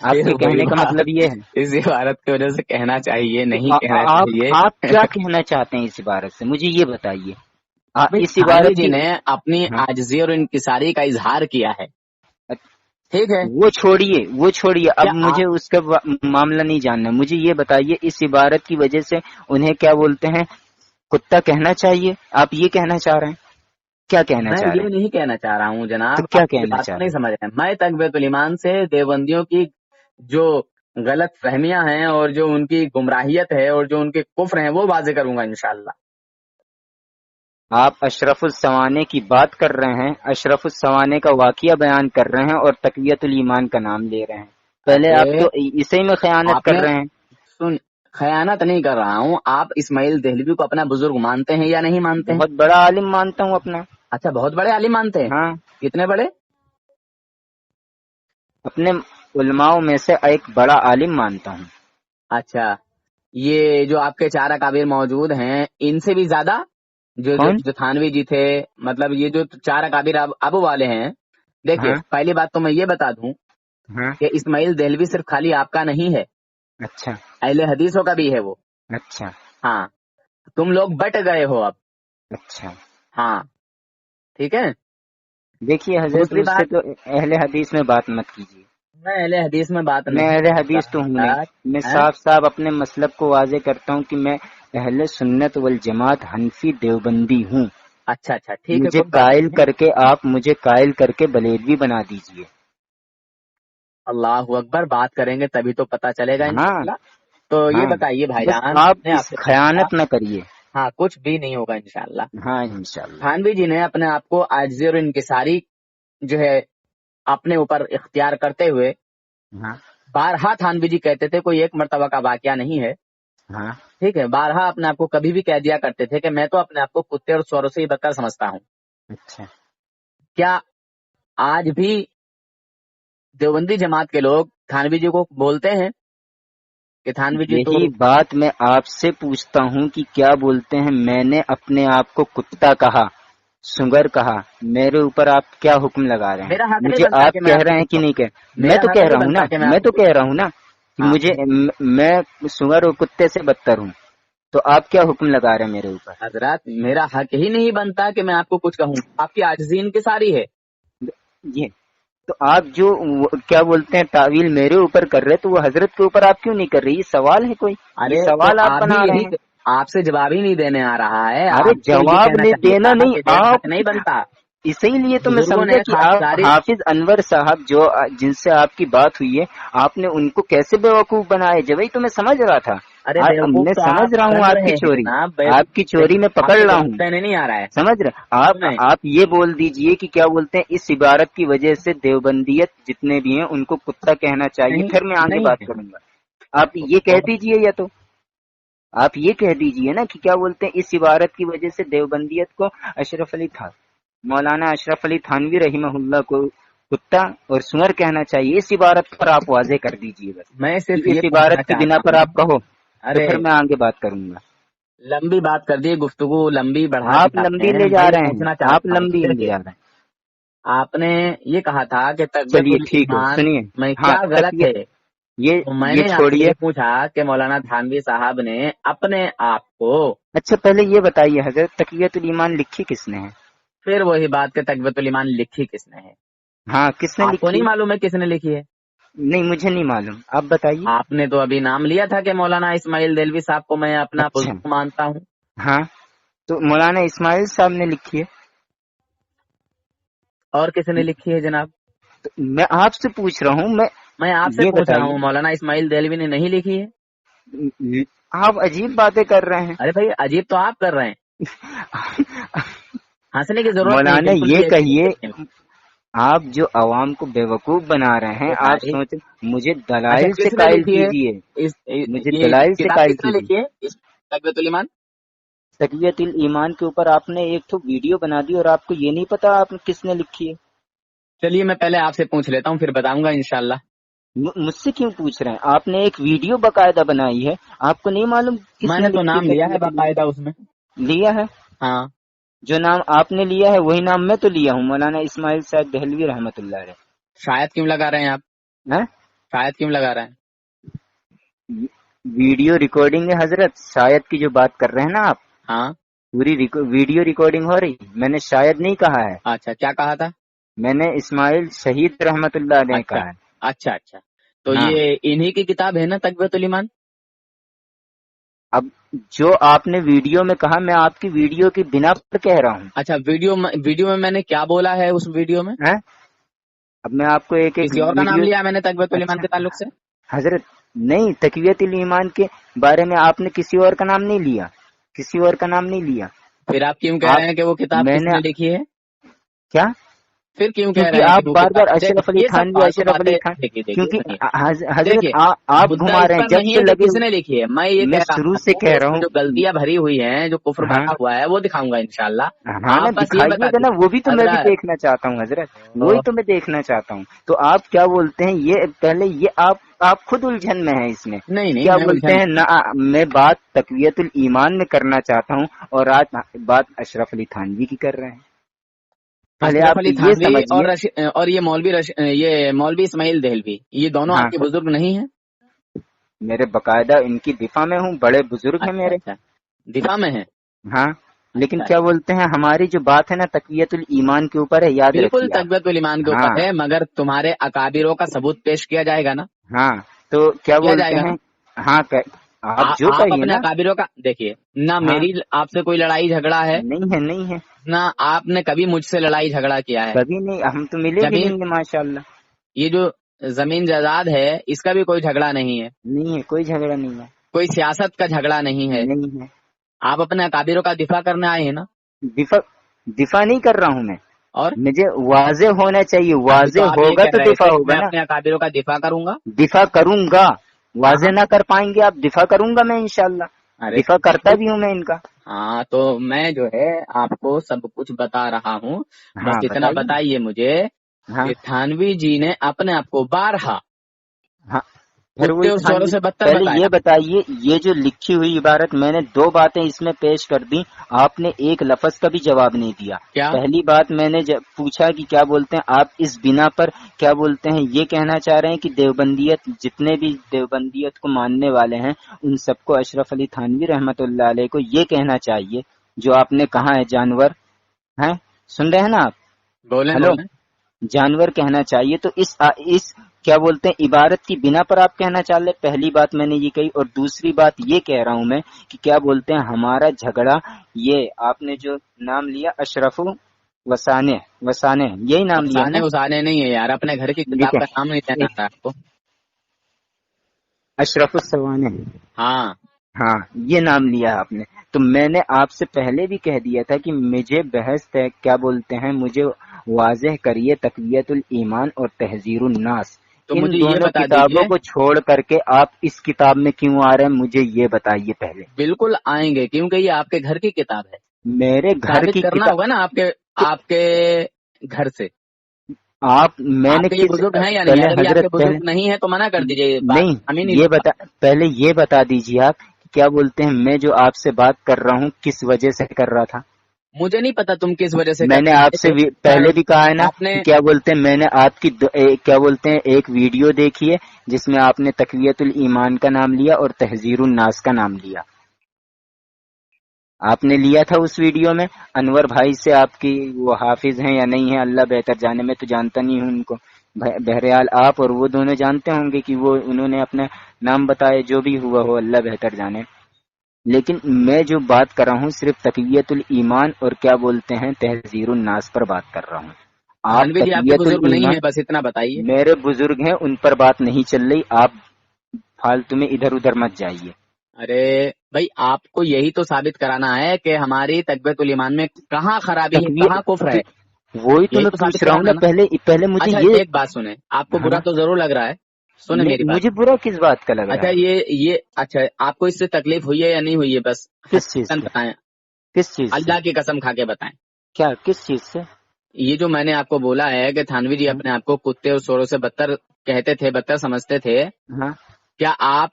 آپ کے کہنے کا مطلب یہ ہے اس عبارت کی وجہ سے کہنا چاہیے نہیں کہنا چاہیے؟ آپ کیا کہنا چاہتے ہیں اس عبارت سے، مجھے یہ بتائیے۔ اس تھانوی عبارت جی کی نے اپنی عاجزی اور انکساری کا اظہار کیا ہے، ٹھیک ہے؟ وہ چھوڑیے اب کیا مجھے اس کا معاملہ نہیں جاننا، مجھے یہ بتائیے اس عبارت کی وجہ سے انہیں کیا بولتے ہیں، کتا کہنا چاہیے؟ آپ یہ کہنا چاہ رہے ہیں؟ کیا کہنا میں چاہ رہے یہ ہیں؟ نہیں کہنا چاہ رہا ہوں جناب، تو کیا آپ کہنا بات چاہ کو رہے نہیں سمجھ رہے ہیں۔ میں تقویت الایمان سے دیوبندیوں کی جو غلط فہمیاں ہیں اور جو ان کی گمراہیت ہے اور جو ان کے کفر ہیں وہ واضح کروں گا انشاءاللہ۔ آپ اشرف السوانے کی بات کر رہے ہیں، اشرف السوانے کا واقعہ بیان کر رہے ہیں اور تقویت الایمان کا نام لے رہے ہیں۔ پہلے آپ تو اسی میں خیانت آپ کر نے رہے ہیں۔ خیانت نہیں کر رہا ہوں، آپ اسماعیل دہلوی کو اپنا بزرگ مانتے ہیں یا نہیں مانتے ہیں؟ بہت بڑا عالم مانتا ہوں اپنا۔ اچھا، بہت بڑے عالم مانتے ہیں؟ ہاں، کتنے بڑے؟ اپنے علماء میں سے ایک بڑا عالم مانتا ہوں۔ اچھا، یہ جو آپ کے 4 اکابر موجود ہیں ان سے بھی زیادہ؟ کون؟ جو تھانوی جی تھے، مطلب یہ جو 4 اکابر ابو والے ہیں، دیکھیے ہاں پہلی بات تو میں یہ بتا دوں ہاں، کہ اسماعیل دہلوی صرف خالی آپ کا نہیں ہے، اچھا اہل حدیثوں کا بھی ہے وہ۔ اچھا ہاں، تم لوگ بٹ گئے ہو اب۔ اچھا۔ ہاں، ٹھیک ہے۔ دیکھیے حضرت، دوسری مجھ سے بات، تو اہل حدیث میں بات مت کیجیے، میں اہل حدیث میں بات میں نہیں اہل کرتا حدیث تو ہوں نہیں۔ میں ہیں؟ صاف صاف اپنے مسلک کو واضح کرتا ہوں کہ میں اہل سنت والجماعت حنفی دیوبندی ہوں۔ اچھا اچھا، ٹھیک ہے، مجھے کوئی بات قائل نہیں ہے۔ کر کے آپ مجھے قائل کر کے بلیلوی بنا دیجیے۔ اللہ اکبر، بات کریں گے تبھی تو پتہ چلے گا ہاں انشاءاللہ۔ تو یہ ہاں، بتائیے بھائی بس جان، آپ نے اس آپ سے پوچھا، خیانت نہ کریے۔ ہاں کچھ بھی نہیں ہوگا انشاءاللہ۔ ہاں انشاءاللہ۔ تھانوی جی نے اپنے آپ کو عاجزی اور انکساری جو ہے اپنے اوپر اختیار کرتے ہوئے، ہاں بارہا تھانوی جی کہتے تھے، کوئی ایک مرتبہ کا واقعہ نہیں ہے، ہاں ٹھیک ہے، بارہا اپنے آپ کو کبھی بھی کہہ دیا کرتے تھے کہ میں تو اپنے آپ کو کتے اور سوروں سے ہی بدتر سمجھتا ہوں۔ اچھا، کیا آج بھی دیوبندی جماعت کے لوگ تھانوی جی کو بولتے ہیں کہ تھانوی جی تو؟ یہی بات میں آپ سے پوچھتا ہوں کہ کیا بولتے ہیں؟ میں نے اپنے آپ کو کتا کہا، سنگر کہا، میرے اوپر آپ کیا حکم لگا رہے ہیں؟ میرا حق نہیں مجھے بنتا آپ کہ میں کہہ کو رہے ہیں کچھ کہ نہیں کہوں، کہ میں میرا تو حق کہہ نہیں رہا ہوں نا، بنتا کہ میں آپ تو کو کہہ کچھ رہا ہوں نا کہ ہاں، مجھے میں سنگر اور کتے سے بدتر ہوں، تو آپ کیا حکم لگا رہے ہیں میرے اوپر؟ حضرات میرا حق ہی نہیں بنتا کہ میں آپ کو کچھ کہوں، آپ کی عاجزی انکساری ہے۔ یہ تو آپ جو کیا بولتے ہیں تعویل میرے اوپر کر رہے تو وہ حضرت کے اوپر آپ کیوں نہیں کر رہے؟ یہ سوال ہے کوئی؟ یہ ارے تو سوال آپ آپ بھی بنا رہے یہی، ہیں؟ آپ سے جواب ہی نہیں دینے آ رہا ہے، ارے آپ کو یہ جواب کہنا نہیں چاہیے دینا تھا نہیں، کہ میرا حق نہیں آپ بنتا۔ اسی لیے تو میں بزرگوں سمجھا نے کہ خاص آپ ساری، حافظ انور صاحب جو جن سے آپ کی بات ہوئی ہے، آپ نے ان کو کیسے بیوقوف بنائے؟ جبھی تو میں سمجھ رہا تھا، ارے بیوقوف میں تو سمجھ آپ رہا ہوں بن آپ کی رہے ہیں چوری، جناب، آپ کی چوری میں آپ پکڑ کو رہا جواب ہوں، دینے نہیں آ رہا ہے۔ سمجھ رہے سنیں، آپ یہ بول دیجئے کہ کیا بولتے ہیں اس عبارت کی وجہ سے دیوبندیت جتنے بھی ہیں ان کو کتا کہنا چاہیے، نہیں پھر میں آگے نہیں بات ہے، کروں گا۔ آپ یہ کہہ دیجئے، یا تو آپ یہ کہہ دیجئے نا کہ کیا بولتے ہیں اس عبارت کی وجہ سے دیوبندیت کو اشرف علی تھا، مولانا اشرف علی تھانوی رحمہ اللہ کو کتا اور سور کہنا چاہیے، اس عبارت پر آپ واضح کر دیجئے بس میں کہ صرف اس یہ پوچھنا عبارت کی بنا چاہتا پر ہوں۔ آپ کہو تو ارے پھر میں آگے بات کروں گا۔ لمبی بات کر دی، گفتگو لمبی بڑھا دی آپ آپ لمبی نے، لے میں جا یہ رہے ہیں، پوچھنا آپ چاہتا ہوں، لمبی لے دیکھیے جا رہے ہیں۔ آپ نے یہ کہا تھا کہ تقویت چلیے ٹھیک ہے، الایمان سنیے، میں ہاں کیا غلط ہے، تو میں یہ نے آپ سے چھوڑیے۔ یہ پوچھا کہ مولانا تھانوی صاحب نے اپنے آپ کو، اچھا پہلے یہ بتائیے حضرت تقویت الایمان لکھی کس نے ہے؟ پھر وہی بات کہ تقویت الایمان لکھی کس نے ہے؟ ہاں کس نے آپ کو لکھی؟ نہیں معلوم ہے کس نے لکھی ہے؟ نہیں مجھے نہیں معلوم، آپ بتائیے۔ آپ نے تو ابھی نام لیا تھا کہ مولانا اسماعیل دہلوی صاحب کو میں اپنا اچھا بزرگ مانتا ہوں۔ ہاں، تو مولانا اسماعیل صاحب نے لکھی ہے؟ اور کس نے لکھی ہے جناب؟ تو میں آپ سے پوچھ رہا ہوں، میں آپ سے یہ پوچھ رہا بتائیے۔ ہوں، مولانا اسماعیل دہلوی نے نہیں لکھی ہے؟ آپ عجیب باتیں کر رہے ہیں۔ ارے بھائی عجیب تو آپ کر رہے ہیں، ہنسنے کی ضرورت نہیں، مولانا بالکل یہ بھی عجیب کہیے، نہیں ہے۔ آپ جو عوام کو بیوقوف بنا رہے ہیں، آپ بتائیے، سوچ مجھے اچھا دلائل سے کس نے قائل لکھی ہے کیجئے، مجھے یہ دلائل سے کتاب قائل کس نے کیجئے۔ لکھی ہے اس تقویت الایمان؟ تقویت الایمان کے اوپر آپ نے ایک تو ویڈیو بنا دی اور آپ کو یہ نہیں پتا آپ نے کس نے لکھی ہے؟ چلیے میں پہلے آپ سے پوچھ لیتا ہوں، پھر بتاؤں گا انشاءاللہ۔ مجھ سے کیوں پوچھ رہے ہیں؟ آپ نے ایک ویڈیو باقاعدہ بنائی ہے، آپ کو نہیں معلوم کس میں نے نے تو لکھی نام ہے لیا ہے تقویت الایمان؟ باقاعدہ اس میں۔ لیا ہے؟ ہاں، جو نام آپ نے لیا ہے وہی نام میں تو لیا ہوں، مولانا اسماعیل صاحب دہلوی رحمۃ اللہ علیہ۔ شاید کیوں لگا رہے ہیں آپ؟ ہاں؟ شاید کیوں لگا رہا ہے؟ ویڈیو ریکارڈنگ ہے حضرت، شاید کی جو بات کر رہے ہیں نا آپ، ہاں پوری ویڈیو ریکارڈنگ ہو رہی، میں نے شاید نہیں کہا ہے، اچھا، کیا کہا تھا؟ میں نے اسماعیل شہید رحمت اللہ علیہ اچھا کہا ہے۔ اچھا اچھا، تو ہاں، یہ انہی کی کتاب ہے نا تقویۃ الایمان؟ اب جو آپ نے ویڈیو میں کہا میں آپ کی ویڈیو کی بنا پر کہہ رہا ہوں۔ اچھا، ویڈیو میں نے کیا بولا ہے اس ویڈیو میں؟ ہیں؟ اب میں آپ کو ایک کسی اور کا نام ویڈیو، لیا میں نے تقویۃ الایمان اچھا کے تعلق سے؟ حضرت نہیں، تقویت الایمان کے بارے میں آپ نے کسی اور کا نام نہیں لیا، کسی اور کا نام نہیں لیا۔ پھر آپ کیوں کہہ آپ رہے ہیں کہ وہ کتاب میں کس نے نے لکھی ہے؟ کیا، پھر کیوں کہہ کیونکہ رہے ہیں آپ کہ وہ بار بار کتاب؟ اشرف علی یہ سب تھانوی فالتو اشرف علی باتیں، تھان، دیکھیے کیونکہ سنیے، حضرت دیکھیے آپ مدعا گھما اس رہے ہیں پر جب نہیں سے ہے کہ لگے کس نے لکھی ہے، میں یہ میں کہہ رہا شروع سے ہوں کہہ کہ رہا اس میں ہوں۔ جو غلطیاں بھری ہوئی ہیں، جو کفر ہاں بھرا ہوا ہے، وہ دکھاؤں گا انشاءاللہ۔ ہاں نا، آپ بس یہ بتا دکھائیے گا نا، وہ بھی تو میں بھی حضرت، دیکھنا چاہتا ہوں حضرت، وہی تو میں دیکھنا چاہتا ہوں۔ تو آپ کیا بولتے ہیں، یہ پہلے یہ آپ خود الجھن میں ہیں اس میں نہیں کہ نہیں، کیا میں بولتے الجھن ہیں نہ، میں بات تقویت الایمان میں کرنا چاہتا ہوں اور آج بات اشرف علی تھانوی کی کر رہے ہیں۔ پہلے اشرف آپ علی یہ تھانوی سمجھیے۔ اور یہ مولوی اسماعیل دہلوی، یہ دونوں ہاں، آپ کے بزرگ نہیں ہیں؟ میرے باقاعدہ ان کی دفاع میں ہوں، بڑے بزرگ ہیں اچھا میرے۔ اچھا، دفاع میں ہیں؟ ہاں، لیکن اچھا کیا اچھا، بولتے ہیں ہماری جو بات ہے نا تقویت الایمان کے اوپر ہے، یاد بالکل رکھیے تقویت الایمان کے آپ۔ ہاں اوپر ہے، مگر تمہارے اکابروں کا ثبوت پیش کیا جائے گا نا؟ ہاں، تو کیا کیا جائے بولتے گا نا؟ ہیں، ہاں آپ جو آپ کہیے اپنے نا۔ اکابروں کا دیکھیے، نہ ہاں، میری آپ سے کوئی لڑائی جھگڑا ہے، نہیں ہے، نہیں ہے، نہ آپ نے کبھی مجھ سے لڑائی جھگڑا کیا ہے۔ کبھی نہیں، ہم تو ملے بھی زمین، نہیں گے ماشاء اللہ۔ یہ جو زمین جائیداد ہے اس کا بھی کوئی جھگڑا نہیں ہے، نہیں ہے، کوئی جھگڑا نہیں ہے، کوئی سیاست کا جھگڑا نہیں ہے۔ نہیں ہے۔ آپ اپنے اکابروں کا دفاع کرنے آئے ہیں نا؟ دفاع نہیں کر رہا ہوں میں، اور مجھے واضح ہونا چاہیے، ابھی تو واضح آپ یہ ہوگا کہہ تو رہے دفاع تھے کہ ہوگا میں نا۔ اپنے اکابروں کا دفاع کروں گا۔ دفاع کروں گا، ہاں واضح ہاں، نہ کر پائیں گے آپ، دفاع کروں گا میں انشاءاللہ، ارے دفاع کرتا بھی ہوں میں ان کا۔ ہاں، تو میں جو ہے آپ کو سب کچھ بتا رہا ہوں، بس ہاں اتنا بتائیے نا۔ بتائیے مجھے ہاں کہ تھانوی جی نے اپنے آپ کو بارہا ہاں، پھر کتے وہی اور چوروں تھانوی، سے بدتر پہلے بتایا۔ یہ بتائیے، یہ جو لکھی ہوئی عبارت میں نے دو باتیں اس میں پیش کر دی، آپ نے ایک لفظ کا بھی جواب نہیں دیا۔ کیا؟ پہلی بات میں نے پوچھا کہ کیا بولتے ہیں آپ اس بنا پر کیا بولتے ہیں یہ کہنا چاہ رہے ہیں کہ دیوبندیت، جتنے بھی دیوبندیت کو ماننے والے ہیں ان سب کو اشرف علی تھانوی رحمت اللہ علیہ کو یہ کہنا چاہیے جو آپ نے کہا ہے جانور ہیں، سن رہے ہیں نا آپ؟ بولیں ہلو، بولیں۔ جانور کہنا چاہیے، تو اس کیا بولتے ہیں عبارت کی بنا پر آپ کہنا چاہ رہے، پہلی بات میں نے یہ کہی، اور دوسری بات یہ کہہ رہا ہوں میں کہ کیا بولتے ہیں ہمارا جھگڑا، یہ آپ نے جو نام لیا اشرف وسانے، یہی نام لیا ہے نا؟ وسانے نہیں ہے یار، اپنے گھر کی کتاب لکھیں کا نام نہیں دینا تھا آپ کو۔ اشرف السوانے، ہاں، ہاں یہ نام لیا آپ نے، تو میں نے آپ سے پہلے بھی کہہ دیا تھا کہ مجھے بحث کیا بولتے ہیں مجھے واضح کریے تقویت الایمان اور تحذیر الناس، تو ان مجھے یہ دونوں بتا کتابوں دیجئے، کو چھوڑ کر کے آپ اس کتاب میں کیوں آ رہے ہیں مجھے یہ بتائیے پہلے۔ بالکل آئیں گے کیونکہ یہ آپ کے گھر کی کتاب ہے، میرے گھر ثابت کی کرنا کتاب، ہوگا نا آپ کے گھر سے۔ میں آپ نے کے یہ کس، بزرگ ہیں یا نہیں؟ پہلے اگر یہ آپ کے حضرت پہلے بزرگ نہیں ہے تو منع کر دیجئے، یہ بات نہیں، ہم ہی نہیں یہ لوں گا۔ پہلے یہ بتا دیجیے آپ کہ کیا بولتے ہیں میں جو آپ سے بات کر رہا ہوں کس وجہ سے کر رہا تھا؟ مجھے نہیں پتا تم کس وجہ سے میں کر نے آپ رہے سے تھے، پر پہلے بھی کہا ہے نا آپ نے کہ کیا بولتے ہیں میں نے آپ کی کیا بولتے ہیں ایک ویڈیو دیکھی ہے جس میں آپ نے تقویت الایمان کا نام لیا اور تحذیر الناس کا نام لیا، آپ نے لیا تھا اس ویڈیو میں۔ انور بھائی سے آپ کی وہ حافظ ہیں یا نہیں ہیں اللہ بہتر جانے، میں تو جانتا نہیں ہوں ان کو، بہرحال آپ اور وہ دونوں جانتے ہوں گے کہ وہ انہوں نے اپنا نام بتایا، جو بھی ہوا ہو اللہ بہتر جانے، لیکن میں جو بات کر رہا ہوں صرف تقویت الایمان اور کیا بولتے ہیں تحذیر الناس پر بات کر رہا ہوں۔ آپ تھانوی جی آپ کے تقویت بزرگ نہیں الایمان، ہیں، بس اتنا بتائیے۔ میرے بزرگ ہیں ان پر بات نہیں چل رہی، آپ فالتو میں ادھر ادھر مت جائیے۔ ارے بھائی، آپ کو یہی تو ثابت کرانا ہے کہ ہماری تقویت الایمان میں کہاں خرابی ہے، کہاں کفر ہے، وہی تو یہی میں تو پوچھ ثابت رہا ہوں نا، کرانا ہے نا۔ پہلے مجھے اچھا یہ، ایک بات سنیں، آپ کو برا ہاں تو ضرور لگ رہا ہے، سنیں میری نہیں بات۔ مجھے برا کس بات کا لگ اچھا رہا ہے؟ یہ اچھا آپ کو اس سے تکلیف ہوئی ہے یا نہیں ہوئی ہے، بس کس چیز حقیقتاً سے؟ بتائیں، کس چیز سے؟ اللہ کی قسم کھا کے بتائیں۔ کیا کس چیز سے؟ یہ جو میں نے آپ کو بولا ہے کہ تھانوی جی اپنے آپ کو کتے اور سوروں سے بدتر کہتے تھے، بدتر سمجھتے تھے، ہاں کیا آپ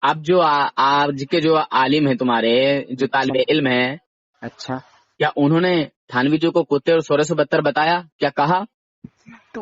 اب جو آج کے جو عالم ہیں تمہارے، جو اچھا، طالب علم ہیں، اچھا کیا انہوں نے تھانوی جی کو کتے اور سورے سے بدتر بتایا؟ کیا کہا؟ تو